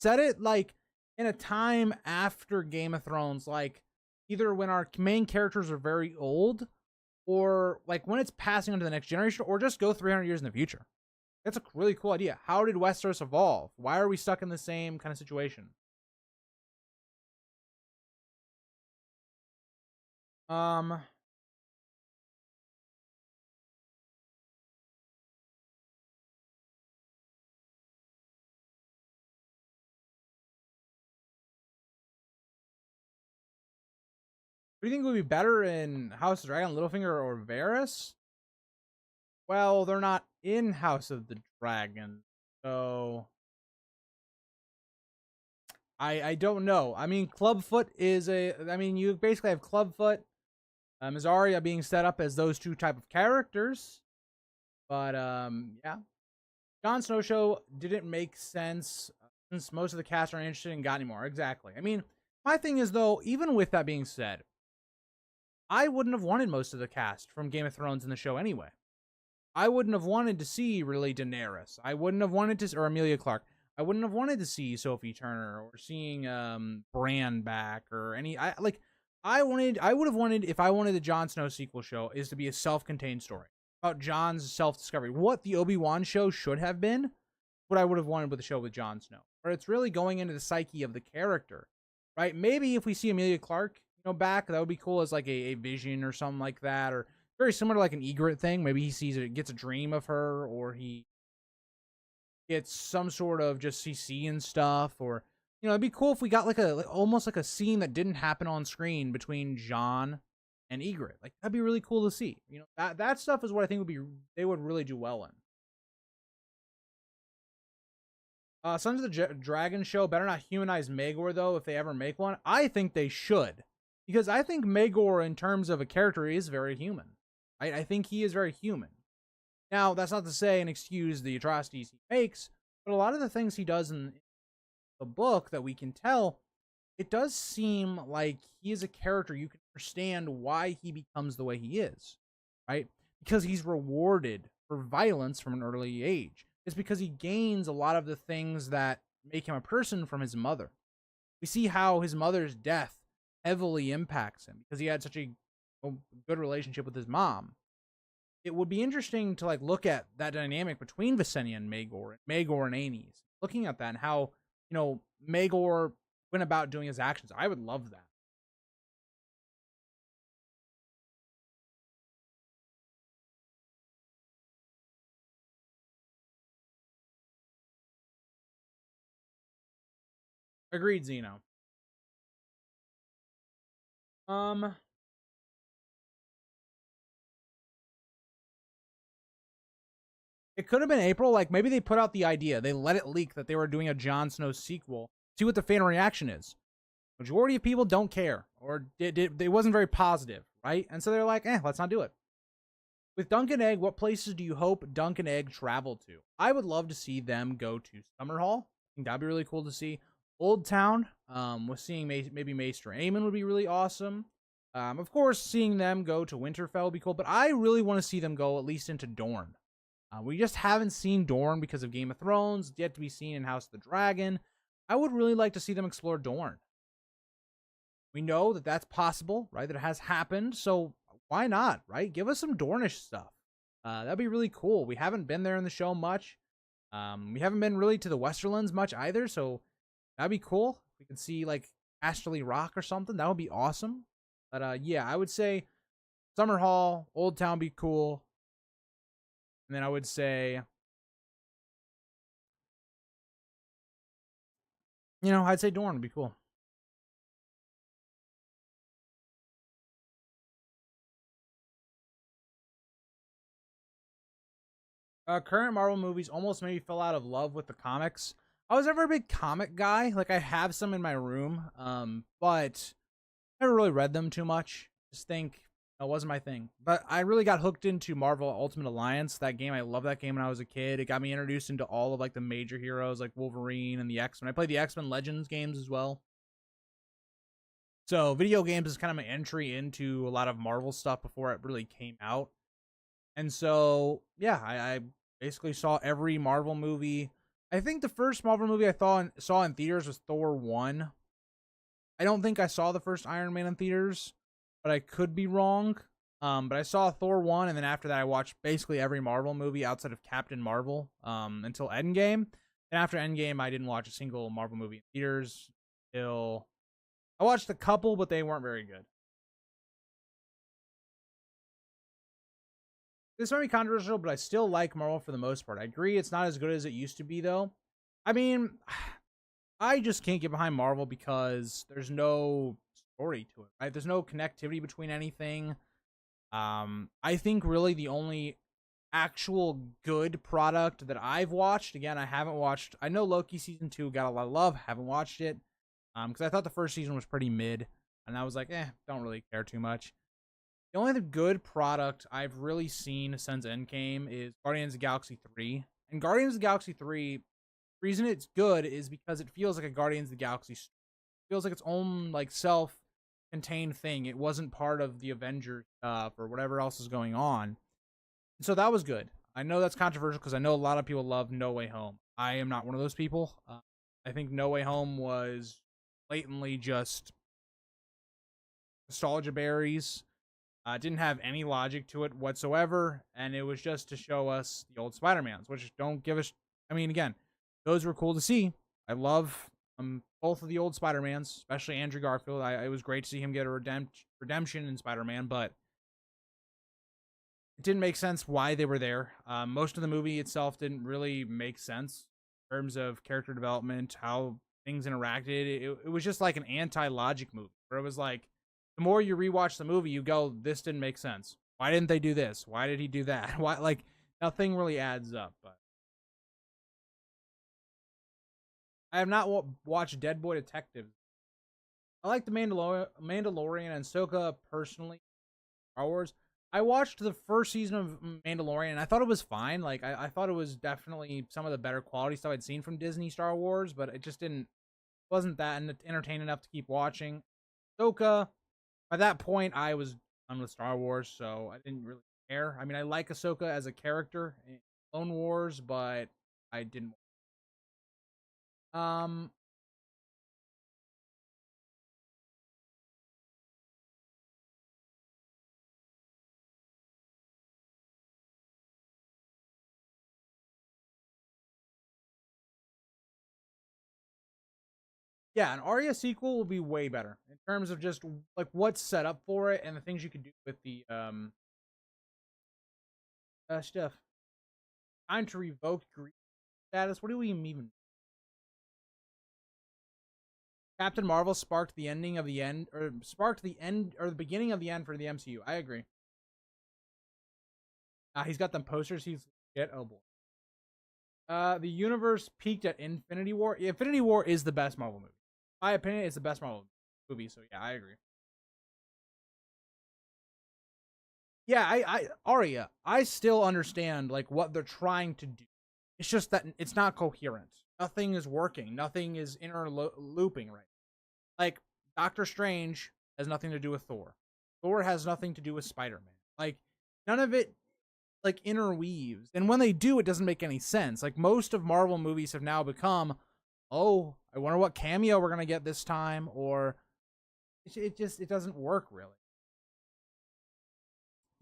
Set it like in a time after Game of Thrones, like either when our main characters are very old or like when it's passing on to the next generation, or just go 300 years in the future. That's a really cool idea. How did Westeros evolve? Why are we stuck in the same kind of situation? Do you think would be better in House of Dragon, Littlefinger, or Varys? Well, they're not in House of the Dragon, so I don't know. I mean, Clubfoot is you basically have Clubfoot, as Arya being set up as those two type of characters, but yeah, Jon Snow show didn't make sense since most of the cast aren't interested in God anymore. Exactly. I mean, my thing is though, even with that being said, I wouldn't have wanted most of the cast from Game of Thrones in the show anyway. I wouldn't have wanted to see really Daenerys. I wouldn't have wanted to, or Emilia Clarke. I wouldn't have wanted to see Sophie Turner or seeing Bran back or any. I would have wanted, if I wanted the Jon Snow sequel show, is to be a self-contained story about Jon's self-discovery. What the Obi-Wan show should have been, what I would have wanted with the show with Jon Snow, where it's really going into the psyche of the character, right? Maybe if we see Emilia Clarke, back, that would be cool as like a vision or something like that, or very similar to like an Egret thing. Maybe he sees it, gets a dream of her, or he gets some sort of just seeing stuff, or it'd be cool if we got like almost like a scene that didn't happen on screen between Jon and Egret. Like that'd be really cool to see. That stuff is what I think they would really do well in. Sons of the Dragon show better not humanize Maegor though if they ever make one. I think they should. Because I think Maegor, in terms of a character, is very human. I think he is very human. Now, that's not to say and excuse the atrocities he makes, but a lot of the things he does in the book that we can tell, it does seem like he is a character you can understand why he becomes the way he is, right? Because he's rewarded for violence from an early age. It's because he gains a lot of the things that make him a person from his mother. We see how his mother's death heavily impacts him because he had such a good relationship with his mom. It would be interesting to look at that dynamic between Visenya and Maegor and Aenys, looking at that and how Maegor went about doing his actions. I would love that. Agreed, Zeno. It could have been April. Like maybe they put out the idea, they let it leak that they were doing a Jon Snow sequel. See what the fan reaction is. Majority of people don't care, or it wasn't very positive, right? And so they're like, let's not do it. With Dunk and Egg, what places do you hope Dunk and Egg travel to? I would love to see them go to Summerhall. I think that'd be really cool to see. Old Town, with seeing maybe Maester Aemon would be really awesome. Of course, seeing them go to Winterfell would be cool, but I really want to see them go at least into Dorne. We just haven't seen Dorne because of Game of Thrones, yet to be seen in House of the Dragon. I would really like to see them explore Dorne. We know that that's possible, right? That it has happened, so why not, right? Give us some Dornish stuff. That'd be really cool. We haven't been there in the show much. We haven't been really to the Westerlands much either, so that'd be cool. We could see like Casterly Rock or something. That would be awesome. But yeah, I would say Summer Hall, Old Town be cool. And then I would say, I'd say Dorne would be cool. Current Marvel movies almost made me fell out of love with the comics. I was never a big comic guy. Like, I have some in my room, but never really read them too much. Just think it wasn't my thing. But I really got hooked into Marvel Ultimate Alliance. That game, I love that game when I was a kid. It got me introduced into all of like the major heroes like Wolverine and the X-Men. I played the X-Men Legends games as well. So video games is kind of my entry into a lot of Marvel stuff before it really came out. And so, yeah, I basically saw every Marvel movie. I think the first Marvel movie I saw in theaters was Thor 1. I don't think I saw the first Iron Man in theaters, but I could be wrong. But I saw Thor 1, and then after that I watched basically every Marvel movie outside of Captain Marvel until Endgame. And after Endgame, I didn't watch a single Marvel movie in theaters until... I watched a couple, but they weren't very good. This might be controversial, but I still like Marvel for the most part. I agree it's not as good as it used to be, though. I mean, I just can't get behind Marvel because there's no story to it, right? There's no connectivity between anything. I think really the only actual good product that I've watched, again, I haven't watched, I know Loki season 2 got a lot of love, haven't watched it, because I thought the first season was pretty mid, and I was like, don't really care too much. The only other good product I've really seen since Endgame is Guardians of the Galaxy 3. And Guardians of the Galaxy 3, the reason it's good is because it feels like a Guardians of the Galaxy story. It feels like its own like self-contained thing. It wasn't part of the Avengers stuff or whatever else is going on. And so that was good. I know that's controversial because I know a lot of people love No Way Home. I am not one of those people. I think No Way Home was blatantly just nostalgia berries. Didn't have any logic to it whatsoever, and it was just to show us the old Spider-Mans, which don't give us... I mean, again, those were cool to see. I love both of the old Spider-Mans, especially Andrew Garfield. It was great to see him get a redemption in Spider-Man, but it didn't make sense why they were there. Most of the movie itself didn't really make sense in terms of character development, how things interacted. It was just like an anti-logic movie, where it was like, the more you rewatch the movie, you go, this didn't make sense. Why didn't they do this? Why did he do that? Why, like, nothing really adds up. But I have not watched Dead Boy Detective. I like the Mandalorian and Ahsoka personally. Star Wars. I watched the first season of Mandalorian, and I thought it was fine. Like, I thought it was definitely some of the better quality stuff I'd seen from Disney Star Wars, but it just wasn't that entertaining enough to keep watching. Ahsoka... By that point, I was done with Star Wars, so I didn't really care. I mean, I like Ahsoka as a character in Clone Wars, but I didn't. Yeah, an Arya sequel will be way better in terms of just like what's set up for it and the things you could do with the stuff. Time to revoke Greek status. What do we even? Captain Marvel sparked the ending of the end, or sparked the end, or the beginning of the end for the MCU. I agree. He's got them posters. He's shit. Oh boy. The universe peaked at Infinity War. Infinity War is the best Marvel movie. In my opinion, it's the best Marvel movie. So yeah, I agree. Yeah, Arya, I still understand like what they're trying to do. It's just that it's not coherent. Nothing is working. Nothing is interlooping right. Like Doctor Strange has nothing to do with Thor. Thor has nothing to do with Spider-Man. Like none of it like interweaves. And when they do, it doesn't make any sense. Like most of Marvel movies have now become, oh, I wonder what cameo we're gonna get this time, or it doesn't work really.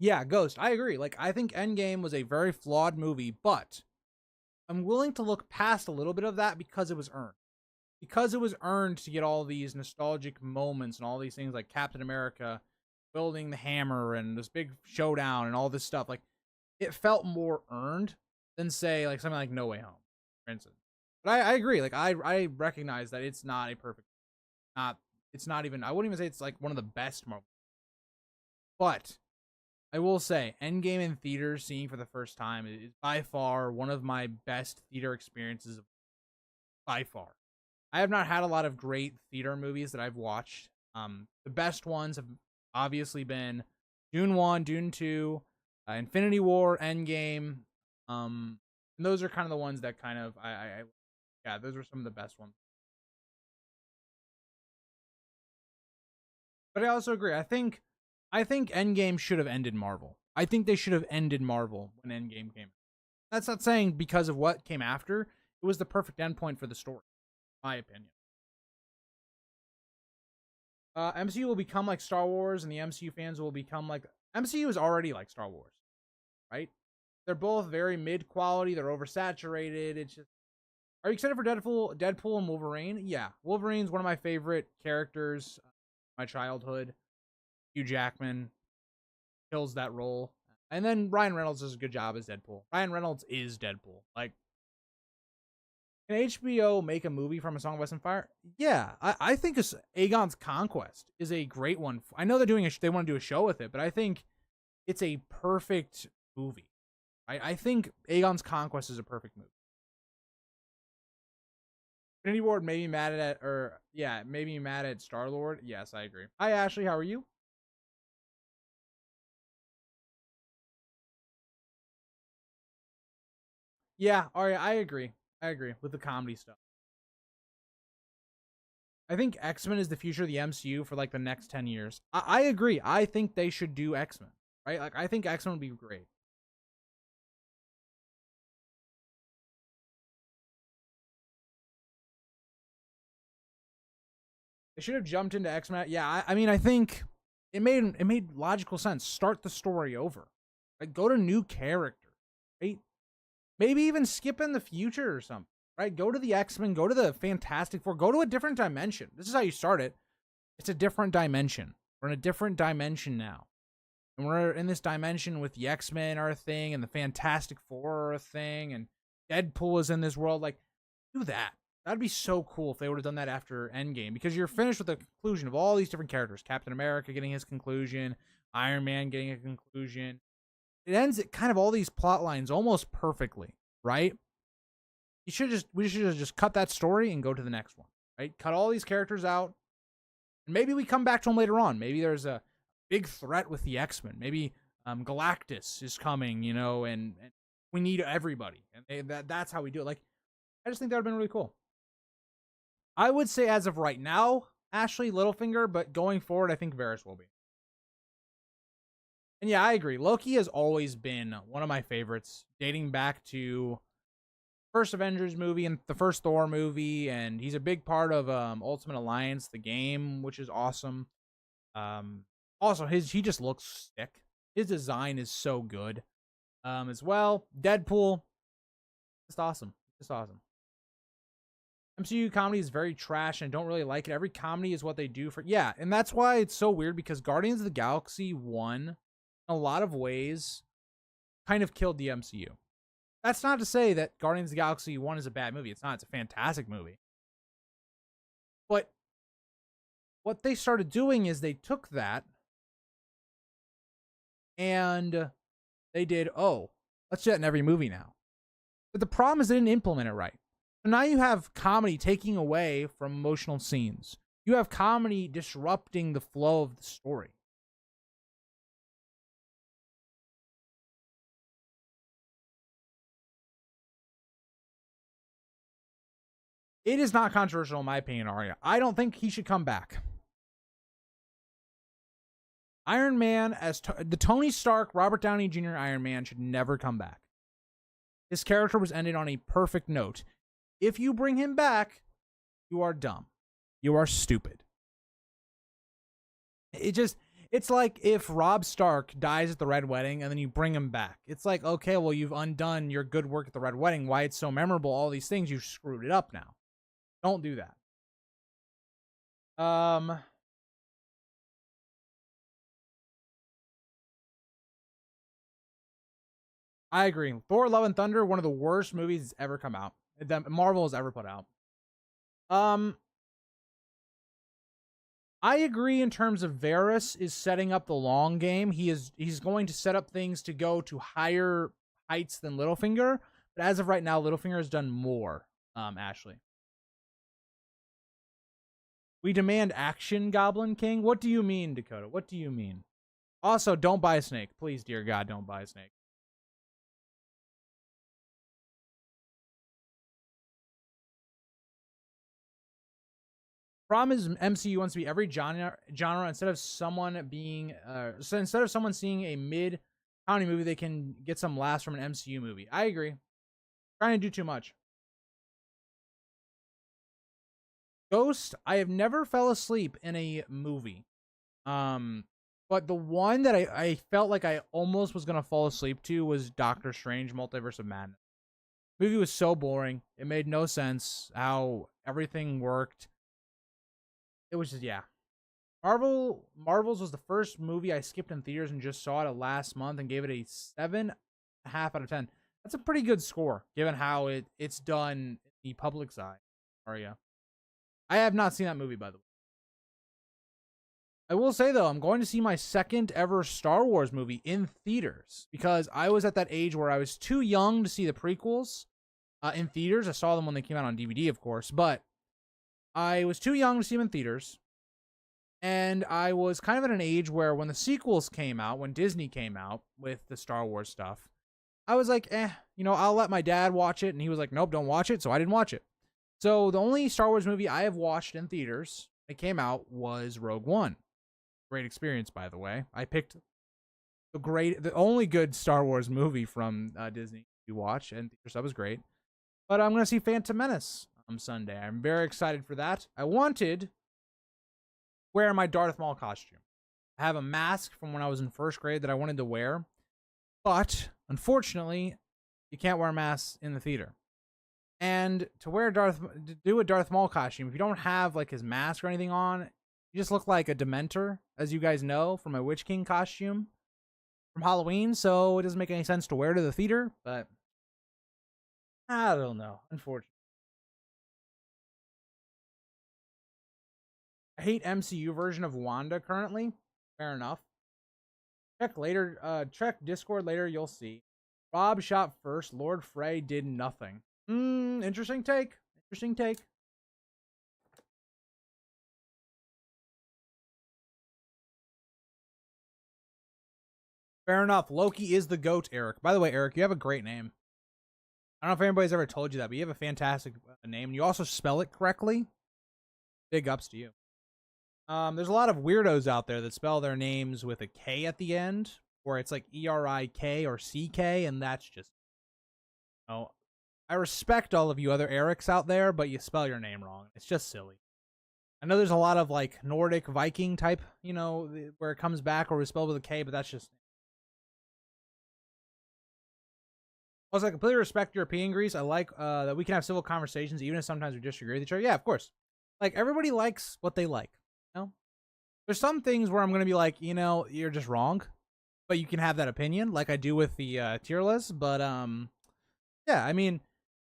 Yeah, Ghost. I agree. Like I think Endgame was a very flawed movie, but I'm willing to look past a little bit of that because it was earned. Because it was earned to get all these nostalgic moments and all these things like Captain America building the hammer and this big showdown and all this stuff. Like, it felt more earned than, say, like something like No Way Home, for instance. But I agree. Like, I recognize that it's not a perfect, it's not even, I wouldn't even say it's like one of the best Marvel. But I will say, Endgame in theaters, seeing for the first time, is by far one of my best theater experiences. By far. I have not had a lot of great theater movies that I've watched. The best ones have obviously been Dune 1, Dune 2, Infinity War, Endgame. And those are kind of the ones that kind of, yeah, those are some of the best ones. But I also agree. I think Endgame should have ended Marvel. I think they should have ended Marvel when Endgame came. That's not saying because of what came after. It was the perfect endpoint for the story, in my opinion. MCU will become like Star Wars, and the MCU fans will become like... MCU is already like Star Wars, right? They're both very mid-quality. They're oversaturated. It's just... Are you excited for Deadpool and Wolverine? Yeah. Wolverine's one of my favorite characters. My childhood. Hugh Jackman kills that role. And then Ryan Reynolds does a good job as Deadpool. Ryan Reynolds is Deadpool. Like, can HBO make a movie from A Song of Ice and Fire? Yeah, I think Aegon's Conquest is a great one. I know they're doing they want to do a show with it, but I think it's a perfect movie. I think Aegon's Conquest is a perfect movie. Infinity War made me mad at, or yeah, made me mad at Star-Lord. Yes, I agree. Hi Ashley, how are you? Yeah, Arya, I agree. I agree with the comedy stuff. I think X-Men is the future of the MCU for like the next 10 years. I agree. I think they should do X-Men, right? Like, I think X-Men would be great. They should have jumped into X-Men. Yeah, I mean, I think it made logical sense. Start the story over. Like, go to new character, right? Maybe even skip in the future or something, right? Go to the X-Men, go to the Fantastic Four, go to a different dimension. This is how you start it. It's a different dimension. We're in a different dimension now. And we're in this dimension with the X-Men are a thing and the Fantastic Four are a thing and Deadpool is in this world. Like, do that. That'd be so cool if they would have done that after Endgame, because you're finished with the conclusion of all these different characters. Captain America getting his conclusion, Iron Man getting a conclusion. It ends at kind of all these plot lines almost perfectly, right? We should have just cut that story and go to the next one, right? Cut all these characters out. And maybe we come back to them later on. Maybe there's a big threat with the X-Men. Maybe Galactus is coming, you know, and we need everybody. And that's how we do it. Like, I just think that would have been really cool. I would say as of right now, Ashley, Littlefinger, but going forward, I think Varys will be. And yeah, I agree. Loki has always been one of my favorites, dating back to first Avengers movie and the first Thor movie, and he's a big part of Ultimate Alliance, the game, which is awesome. Also, he just looks sick. His design is so good. As well, Deadpool, just awesome. Just awesome. MCU comedy is very trash and I don't really like it. Every comedy is what they do for... Yeah, and that's why it's so weird, because Guardians of the Galaxy 1, in a lot of ways, kind of killed the MCU. That's not to say that Guardians of the Galaxy 1 is a bad movie. It's not. It's a fantastic movie. But what they started doing is they took that and they did, oh, let's do that in every movie now. But the problem is they didn't implement it right. So now you have comedy taking away from emotional scenes. You have comedy disrupting the flow of the story. It is not controversial in my opinion, Arya. I don't think he should come back. Iron Man, as the Tony Stark, Robert Downey Jr. Iron Man, should never come back. His character was ended on a perfect note. If you bring him back, you are dumb. You are stupid. It It's like if Robb Stark dies at the Red Wedding and then you bring him back. It's like, okay, well, you've undone your good work at the Red Wedding. Why it's so memorable, all these things, you've screwed it up now. Don't do that. I agree. Thor: Love and Thunder, one of the worst movies that's ever come out that Marvel has ever put out. I agree in terms of Varys is setting up the long game. He's going to set up things to go to higher heights than Littlefinger, but as of right now, Littlefinger has done more. Ashley. We demand action, Goblin King. What do you mean, Dakota? What do you mean? Also, don't buy a snake. Please, dear God, don't buy a snake. Problem is MCU wants to be every genre instead of someone being so instead of someone seeing a mid comedy movie, they can get some laughs from an MCU movie. I agree. Trying to do too much. Ghost, I have never fell asleep in a movie. But the one that I felt like I almost was gonna fall asleep to was Doctor Strange Multiverse of Madness. The movie was so boring. It made no sense how everything worked. It was just, yeah. Marvel's was the first movie I skipped in theaters and just saw it last month and gave it a 7.5 out of 10. That's a pretty good score, given how it's done in the public's eye. Arya. I have not seen that movie, by the way. I will say, though, I'm going to see my second ever Star Wars movie in theaters because I was at that age where I was too young to see the prequels in theaters. I saw them when they came out on DVD, of course, but I was too young to see them in theaters. And I was kind of at an age where when the sequels came out, when Disney came out with the Star Wars stuff, I was like, I'll let my dad watch it. And he was like, nope, don't watch it. So I didn't watch it. So the only Star Wars movie I have watched in theaters that came out was Rogue One. Great experience, by the way. I picked the only good Star Wars movie from Disney to watch, and that was great. But I'm going to see Phantom Menace on Sunday. I'm very excited for that. I wanted to wear my Darth Maul costume. I have a mask from when I was in first grade that I wanted to wear, but unfortunately, you can't wear masks in the theater. And to do a Darth Maul costume, if you don't have like his mask or anything on, you just look like a Dementor, as you guys know, from my Witch King costume from Halloween. So it doesn't make any sense to wear to the theater, but I don't know. Unfortunately, I hate MCU version of Wanda currently. Fair enough. Check later. Check Discord later. You'll see. Rob shot first. Lord Frey did nothing. Interesting take. Interesting take. Fair enough. Loki is the GOAT, Eric. By the way, Eric, you have a great name. I don't know if anybody's ever told you that, but you have a fantastic name. You also spell it correctly. Big ups to you. There's a lot of weirdos out there that spell their names with a K at the end, or it's like E-R-I-K or C-K, and that's just... Oh, I respect all of you other Erics out there, but you spell your name wrong. It's just silly. I know there's a lot of like Nordic Viking type, where it comes back or is spelled with a K, but that's just... Also, I completely respect your opinion, Grease. I like that we can have civil conversations, even if sometimes we disagree with each other. Yeah, of course. Like, everybody likes what they like. There's some things where I'm going to be like, you're just wrong. But you can have that opinion, like I do with the tier list. But, yeah, I mean,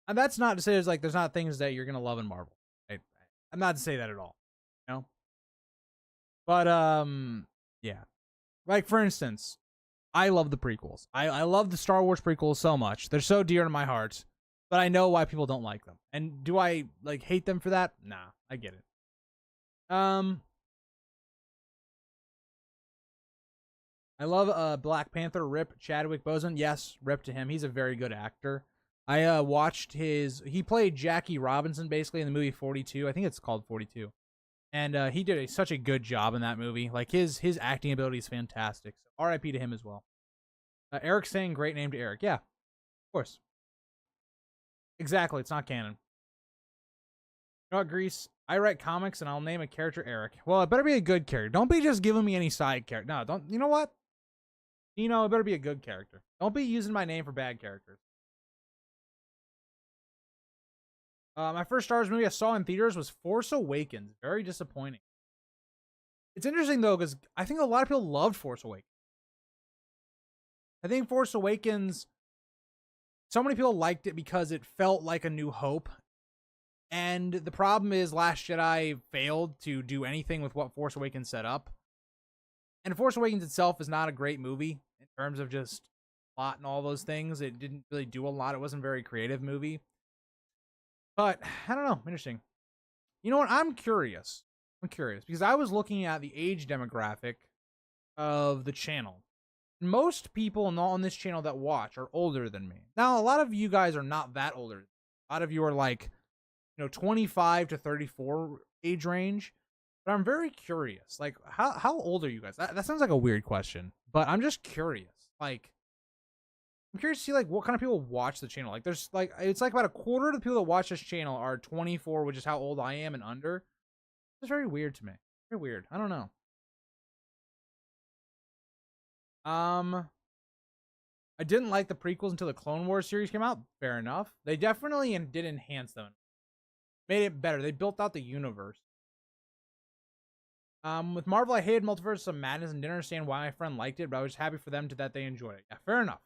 and that's not to say there's not things that you're going to love in Marvel. I'm not to say that at all. But, yeah. Like, for instance... I love the prequels. I love the Star Wars prequels so much. They're so dear to my heart. But I know why people don't like them. And do I hate them for that? Nah, I get it. I love Black Panther, Rip Chadwick Boseman. Yes, rip to him. He's a very good actor. I watched he played Jackie Robinson basically in the movie 42. I think it's called 42. And he did such a good job in that movie. Like, his acting ability is fantastic. So R.I.P. to him as well. Eric's saying great name to Eric. Yeah, of course. Exactly. It's not canon. You know what, Grease? I write comics and I'll name a character Eric. Well, it better be a good character. Don't be just giving me any side character. No, don't. You know what? You know, it better be a good character. Don't be using my name for bad characters. My first Star Wars movie I saw in theaters was Force Awakens. Very disappointing. It's interesting, though, because I think a lot of people loved Force Awakens. I think Force Awakens, so many people liked it because it felt like A New Hope. And the problem is Last Jedi failed to do anything with what Force Awakens set up. And Force Awakens itself is not a great movie in terms of just plot and all those things. It didn't really do a lot. It wasn't a very creative movie. But, I don't know. Interesting. You know what? I'm curious because I was looking at the age demographic of the channel. Most people on this channel that watch are older than me. Now, a lot of you guys are not that older. A lot of you are like, 25 to 34 age range. But I'm very curious. Like, how old are you guys? That sounds like a weird question, but I'm just curious. Like, I'm curious to see like what kind of people watch the channel. Like, there's like it's like about a quarter of the people that watch this channel are 24, which is how old I am and under. It's very weird to me. Very weird. I don't know. I didn't like the prequels until the Clone Wars series came out. Fair enough. They definitely did enhance them. Made it better. They built out the universe. With Marvel, I hated Multiverse of Madness and didn't understand why my friend liked it, but I was happy for them that they enjoyed it. Yeah, fair enough.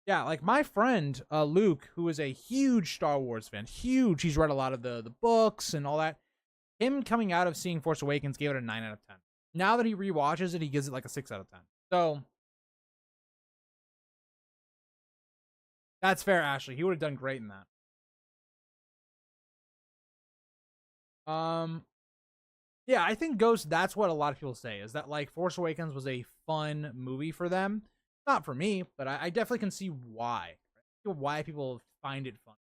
Yeah, like my friend, Luke, who is a huge Star Wars fan. Huge. He's read a lot of the books and all that. Him coming out of seeing Force Awakens gave it a 9 out of 10. Now that he rewatches it, he gives it like a 6 out of 10. So, that's fair, Ashley. He would have done great in that. Yeah, I think Ghost, that's what a lot of people say, is that like Force Awakens was a fun movie for them. Not for me, but I definitely can see why. Why people find it fun.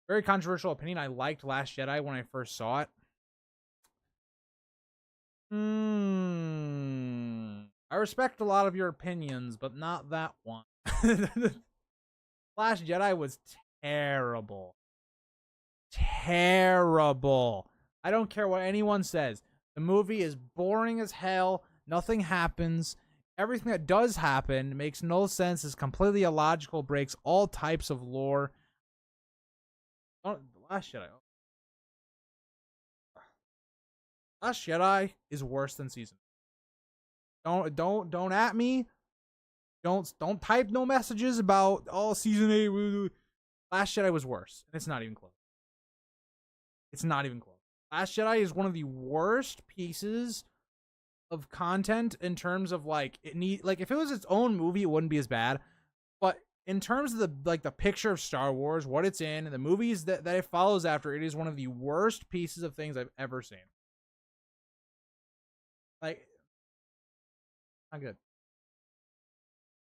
Very controversial opinion. I liked Last Jedi when I first saw it. I respect a lot of your opinions, but not that one. Last Jedi was terrible. Terrible. I don't care what anyone says. The movie is boring as hell. Nothing happens. Everything that does happen makes no sense, is completely illogical, breaks all types of lore. Oh, Last Jedi. Last Jedi is worse than season. Don't at me. Don't type no messages about season 8. Last Jedi was worse, and it's not even close. It's not even close. Last Jedi is one of the worst pieces of content in terms of like if it was its own movie, it wouldn't be as bad. But in terms of the picture of Star Wars, what it's in, and the movies that it follows after, it is one of the worst pieces of things I've ever seen. Like, not good.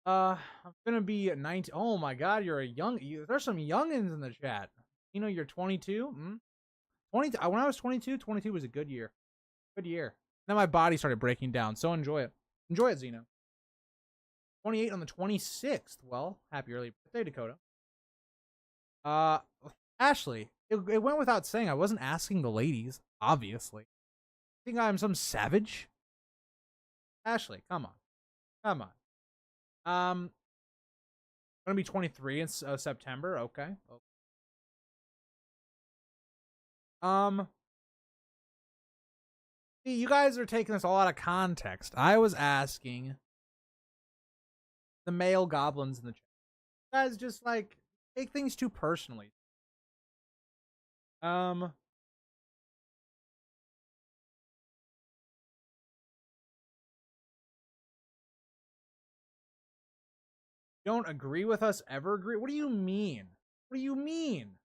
I'm gonna be 19. Oh my god, you're a young. There's some youngins in the chat. You're 22. 20. When I was 22, 22 was a good year. Good year. Then my body started breaking down. So enjoy it. Enjoy it, Zeno. 28 on the 26th. Well, happy early birthday, Dakota. Ashley, it went without saying. I wasn't asking the ladies, obviously. Think I'm some savage? Ashley, come on. Come on. I'm gonna be 23 in September. Okay. See, you guys are taking this all out of context. I was asking the male goblins in the chat. You guys just like take things too personally. Don't agree with us, ever agree? What do you mean? What do you mean?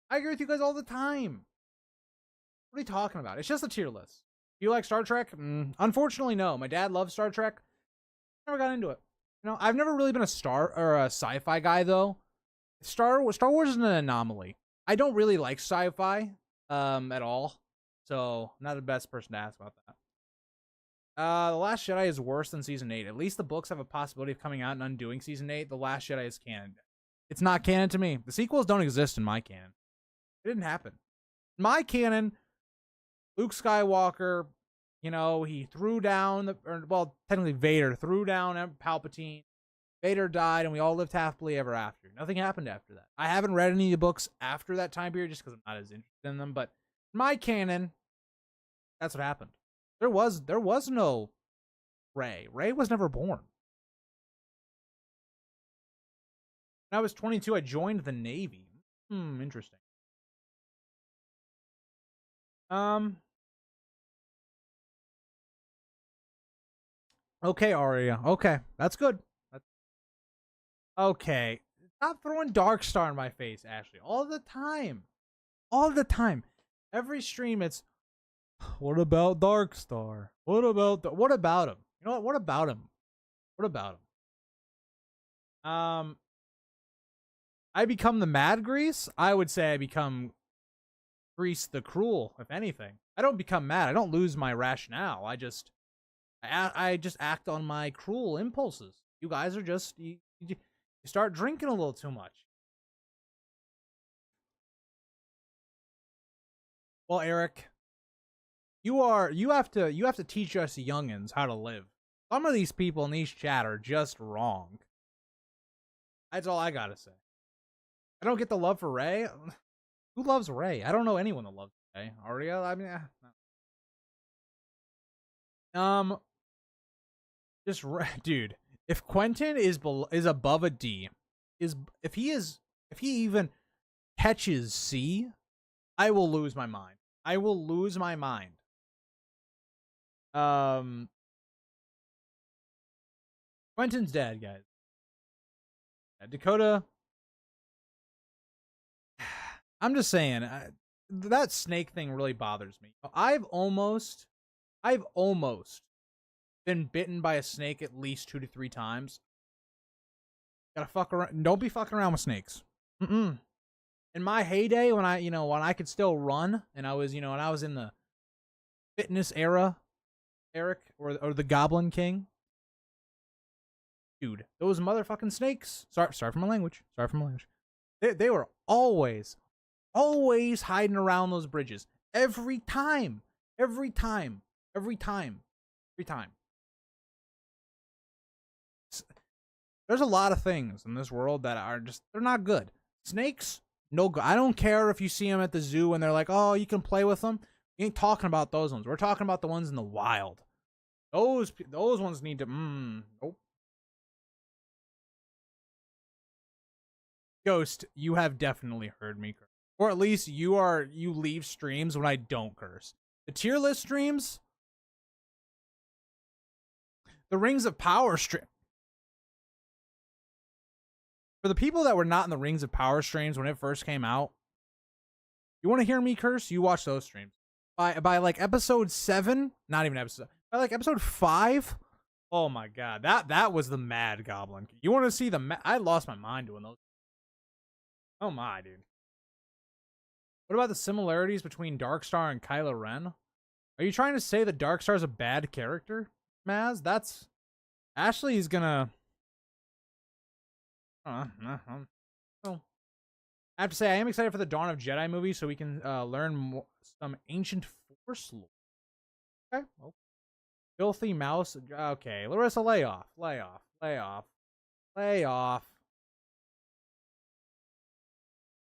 I agree with you guys all the time. What are you talking about? It's just a tier list. Do you like Star Trek? Unfortunately, no. My dad loves Star Trek. Never got into it. I've never really been a sci-fi guy though. Star Wars is an anomaly. I don't really like sci-fi at all. So I'm not the best person to ask about that. The Last Jedi is worse than Season 8. At least the books have a possibility of coming out and undoing Season 8. The Last Jedi is canon. It's not canon to me. The sequels don't exist in my canon. It didn't happen. My canon, Luke Skywalker, you know, he threw down well, technically Vader threw down Palpatine. Vader died, and we all lived happily ever after. Nothing happened after that. I haven't read any of the books after that time period just because I'm not as interested in them. But my canon, that's what happened. There was no Rey. Rey was never born. When I was 22, I joined the Navy. Interesting. Okay, Arya. Okay, that's good. Okay. Stop throwing Darkstar in my face, Ashley. All the time. All the time. Every stream, it's, what about Darkstar? What about him? You know what? What about him? What about him? I become the Mad Grease? I would say I become Grease the Cruel, if anything. I don't become mad. I don't lose my rationale. I just act on my cruel impulses. You guys are just, you start drinking a little too much. Well, Eric, you have to teach us youngins how to live. Some of these people in these chat are just wrong. That's all I gotta say. I don't get the love for Rey. Who loves Rey? I don't know anyone that loves Rey. Arya? I mean, no. Just dude. If Quentin is above a D, if he even catches C, I will lose my mind. I will lose my mind. Quentin's dead, guys. Dakota. I'm just saying, that snake thing really bothers me. I've almost been bitten by a snake at least 2 to 3 times. Gotta fuck around. Don't be fucking around with snakes. In my heyday, when I could still run, and I was in the fitness era, Eric, or the Goblin King. Dude, those motherfucking snakes. Sorry for my language. They were always hiding around those bridges. Every time. There's a lot of things in this world that are just, they're not good. Snakes, no good. I don't care if you see them at the zoo and they're like, oh, you can play with them. We ain't talking about those ones. We're talking about the ones in the wild. Those ones need to, nope. Ghost, you have definitely heard me curse. Or at least you leave streams when I don't curse. The tier list streams, the Rings of Power stream. For the people that were not in the Rings of Power streams when it first came out, you want to hear me curse? You watch those streams. By like episode 7, not even episode, by like episode 5, oh my god, that was the Mad Goblin. You want to see I lost my mind doing those. Oh my, dude. What about the similarities between Darkstar and Kylo Ren? Are you trying to say that Darkstar's a bad character, Maz? That's... Ashley's gonna... Oh. I have to say, I am excited for the Dawn of Jedi movie so we can learn some ancient Force lore. Okay. Oh. Filthy mouse. Okay, Larissa, lay off.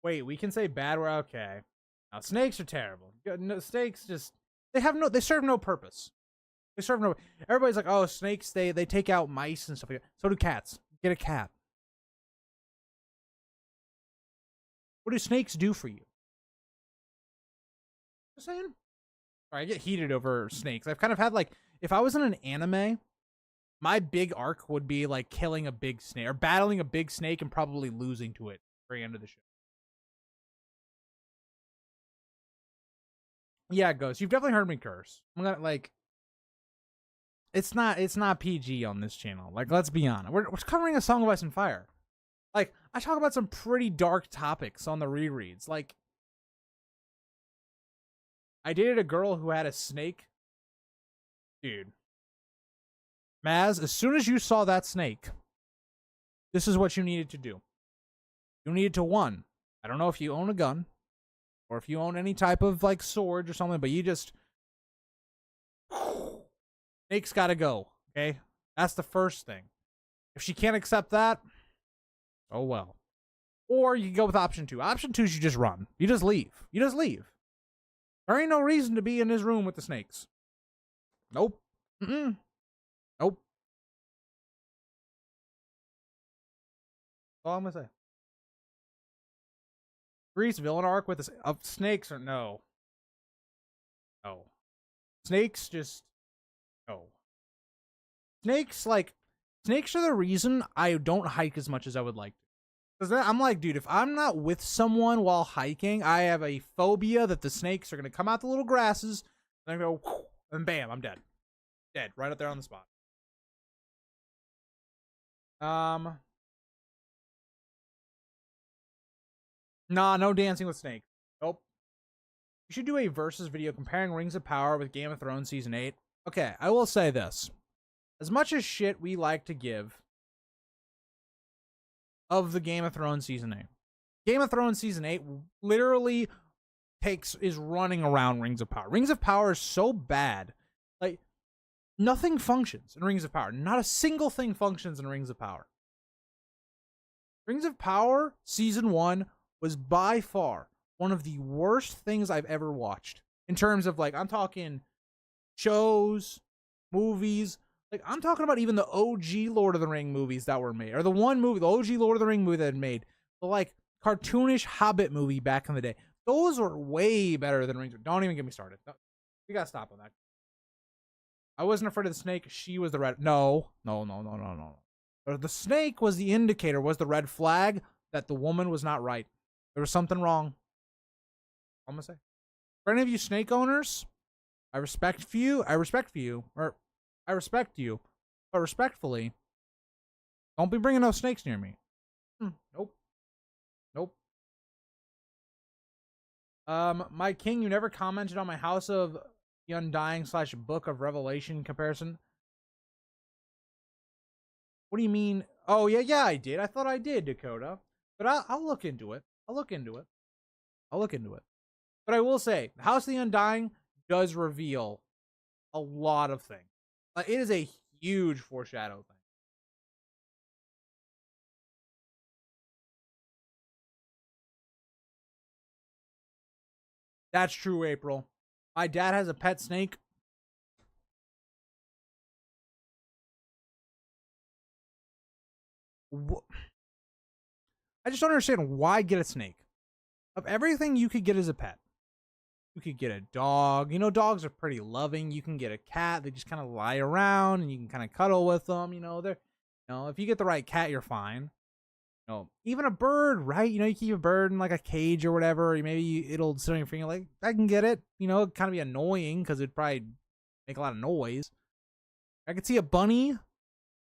Wait, we can say bad word. Okay. Now, snakes are terrible. No, snakes just, they serve no purpose. Everybody's like, oh, snakes, they take out mice and stuff like that. So do cats. Get a cat. What do snakes do for you? Just saying. Sorry, I get heated over snakes. I've kind of had like, if I was in an anime, my big arc would be like killing a big snake or battling a big snake and probably losing to it at the very end of the show. Yeah, Ghost, you've definitely heard me curse. I'm gonna like, it's not PG on this channel. Like, let's be honest. We're covering A Song of Ice and Fire. Like, I talk about some pretty dark topics on the rereads. Like, I dated a girl who had a snake. Dude. Maz, as soon as you saw that snake, this is what you needed to do. You needed to, 1, I don't know if you own a gun. or if you own any type of like sword or something, but you just snake's gotta go. Okay, that's the first thing. If she can't accept that, oh well. Or you can go with option 2. Option 2 is you just run. You just leave. You just leave. There ain't no reason to be in this room with the snakes. Nope. Mm-mm. Nope. That's all I'm gonna say. Grease villain arc with the snakes or no? No. Snakes just no. Snakes snakes are the reason I don't hike as much as I would like to. Because I'm like, dude, if I'm not with someone while hiking, I have a phobia that the snakes are gonna come out the little grasses and go, and bam, I'm dead. Dead right up there on the spot. Nah, no dancing with snakes. Nope. You should do a versus video comparing Rings of Power with Game of Thrones Season 8. Okay, I will say this. As much as shit we like to give of the Game of Thrones Season 8, Game of Thrones Season 8 literally is running around Rings of Power. Rings of Power is so bad. Like, nothing functions in Rings of Power. Not a single thing functions in Rings of Power. Rings of Power Season 1 was by far one of the worst things I've ever watched. In terms of, like, I'm talking shows, movies. Like, I'm talking about even the OG Lord of the Ring movies that were made. Or the one movie, the OG Lord of the Ring movie that had made. The, like, cartoonish Hobbit movie back in the day. Those were way better than Rings. Don't even get me started. No, we gotta stop on that. I wasn't afraid of the snake. She was the red. No. The snake was the indicator, was the red flag that the woman was not right. There was something wrong. I'm gonna say. For any of you snake owners, I respect you, but respectfully, don't be bringing no snakes near me. Nope. My king, you never commented on my House of the Undying / Book of Revelation comparison. What do you mean? Oh, yeah, I did. I thought I did, Dakota. But I'll look into it. I'll look into it. But I will say, House of the Undying does reveal a lot of things. It is a huge foreshadow thing. That's true, April. My dad has a pet snake. I just don't understand why get a snake. Of everything you could get as a pet, you could get a dog. You know, dogs are pretty loving. You can get a cat. They just kind of lie around and you can kind of cuddle with them. You know, if you get the right cat, you're fine. You know, even a bird, right? You know, you keep a bird in like a cage or whatever. Or maybe it'll sit on your finger. Like, I can get it. You know, it'd kind of be annoying because it'd probably make a lot of noise. I could see a bunny.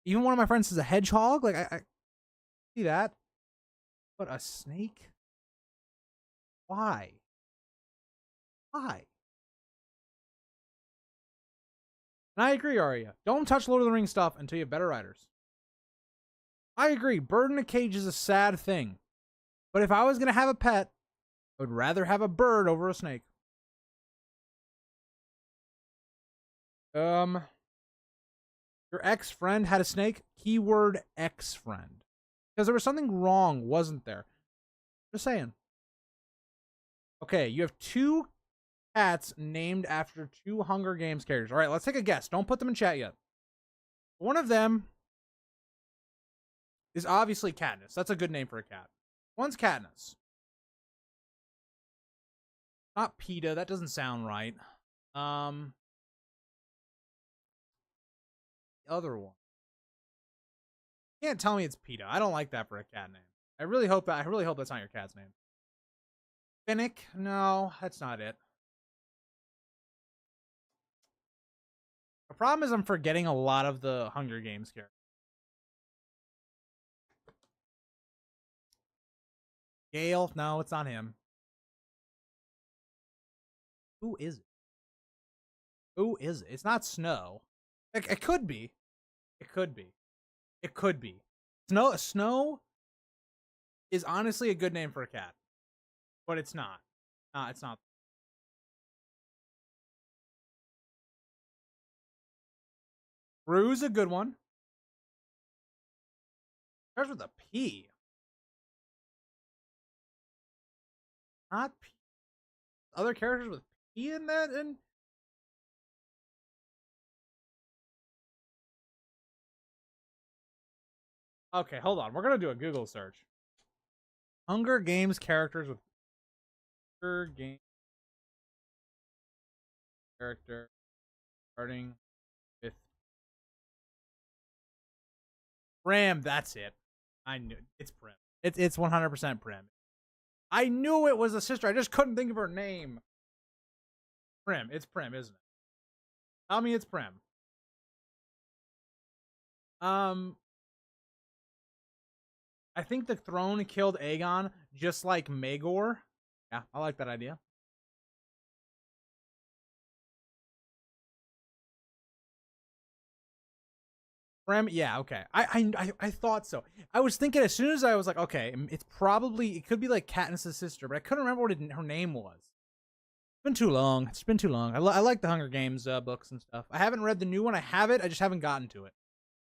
Even one of my friends has a hedgehog. Like, I see that. But a snake? Why? And I agree, Arya. Don't touch Lord of the Rings stuff until you have better writers. I agree. Bird in a cage is a sad thing. But if I was going to have a pet, I would rather have a bird over a snake. Your ex-friend had a snake? Keyword ex-friend. Because there was something wrong, wasn't there? Just saying. Okay, you have 2 cats named after 2 Hunger Games characters. All right, let's take a guess. Don't put them in chat yet. One of them is obviously Katniss. That's a good name for a cat. One's Katniss. Not PETA. That doesn't sound right. The other one. You can't tell me it's PETA. I don't like that for a cat name. I really hope that's not your cat's name. Finnick? No, that's not it. The problem is I'm forgetting a lot of the Hunger Games characters. Gale? No, it's not him. Who is it? It's not Snow. It could be. Snow is honestly a good name for a cat, but it's not. It's not. Rue's a good one. Starts with a P. Not P. Other characters with P in that? And okay, hold on. We're gonna do a Google search. Hunger Games characters with Hunger Games character starting with Prim. That's it. I knew it's Prim. It's 100% Prim. I knew it was a sister. I just couldn't think of her name. Prim. It's Prim, isn't it? Tell me it's Prim. I think the throne killed Aegon just like Maegor. Yeah, I like that idea. Prim, yeah, okay. I thought so. I was thinking as soon as I was like, okay, it's probably, it could be like Katniss' sister, but I couldn't remember what her name was. It's been too long. It's been too long. I like the Hunger Games books and stuff. I haven't read the new one. I have it. I just haven't gotten to it.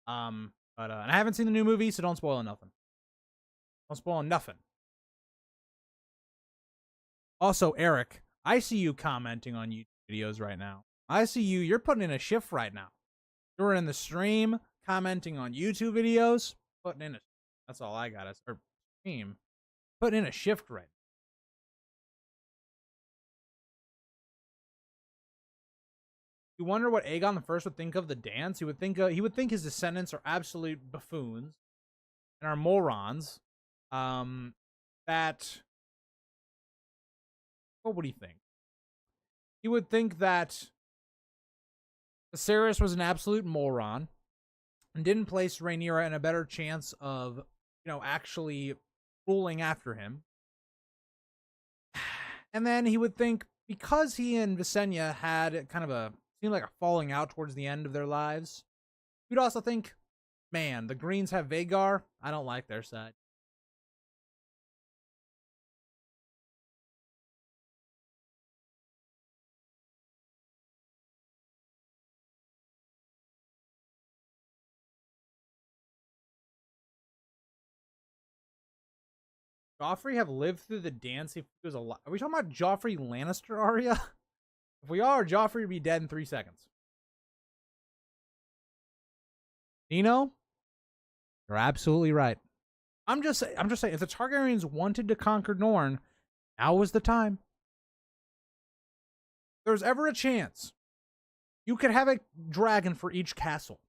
And I haven't seen the new movie, so don't spoil nothing. Don't spoil nothing. Also, Eric, I see you commenting on YouTube videos right now. I see you. You're putting in a shift right now. You're in the stream, commenting on YouTube videos, putting in a. That's all I got. Or stream, putting in a shift right now. You wonder what Aegon the First would think of the dance. He would think his descendants are absolute buffoons and are morons. That. What would he think? He would think that Viserys was an absolute moron and didn't place Rhaenyra in a better chance of, actually ruling after him. And then he would think because he and Visenya had kind of seemed like a falling out towards the end of their lives, he'd also think, man, the Greens have Vhagar. I don't like their side. Joffrey have lived through the dance if he was alive. Are we talking about Joffrey Lannister, Arya? If we are, Joffrey would be dead in 3 seconds. You're absolutely right. I'm just saying, if the Targaryens wanted to conquer Dorne, now was the time. If there's ever a chance, you could have a dragon for each castle.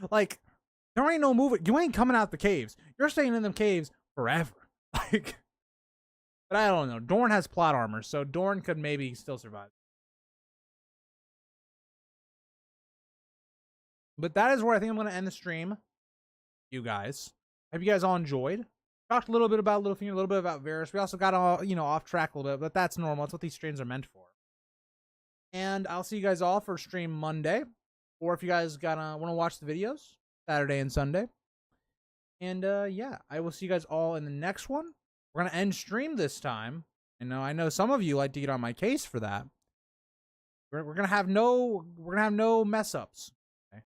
Like, there ain't no moving. You ain't coming out the caves. You're staying in them caves forever. But I don't know. Dorne has plot armor, so Dorne could maybe still survive. But that is where I think I'm going to end the stream. You guys, hope you guys all enjoyed. Talked a little bit about Littlefinger, a little bit about Varys. We also got all off track a little bit, but that's normal. That's what these streams are meant for. And I'll see you guys all for stream Monday, or if you guys want to watch the videos Saturday and Sunday. And yeah, I will see you guys all in the next one. We're gonna end stream this time. I know some of you like to get on my case for that. We're gonna have no mess ups.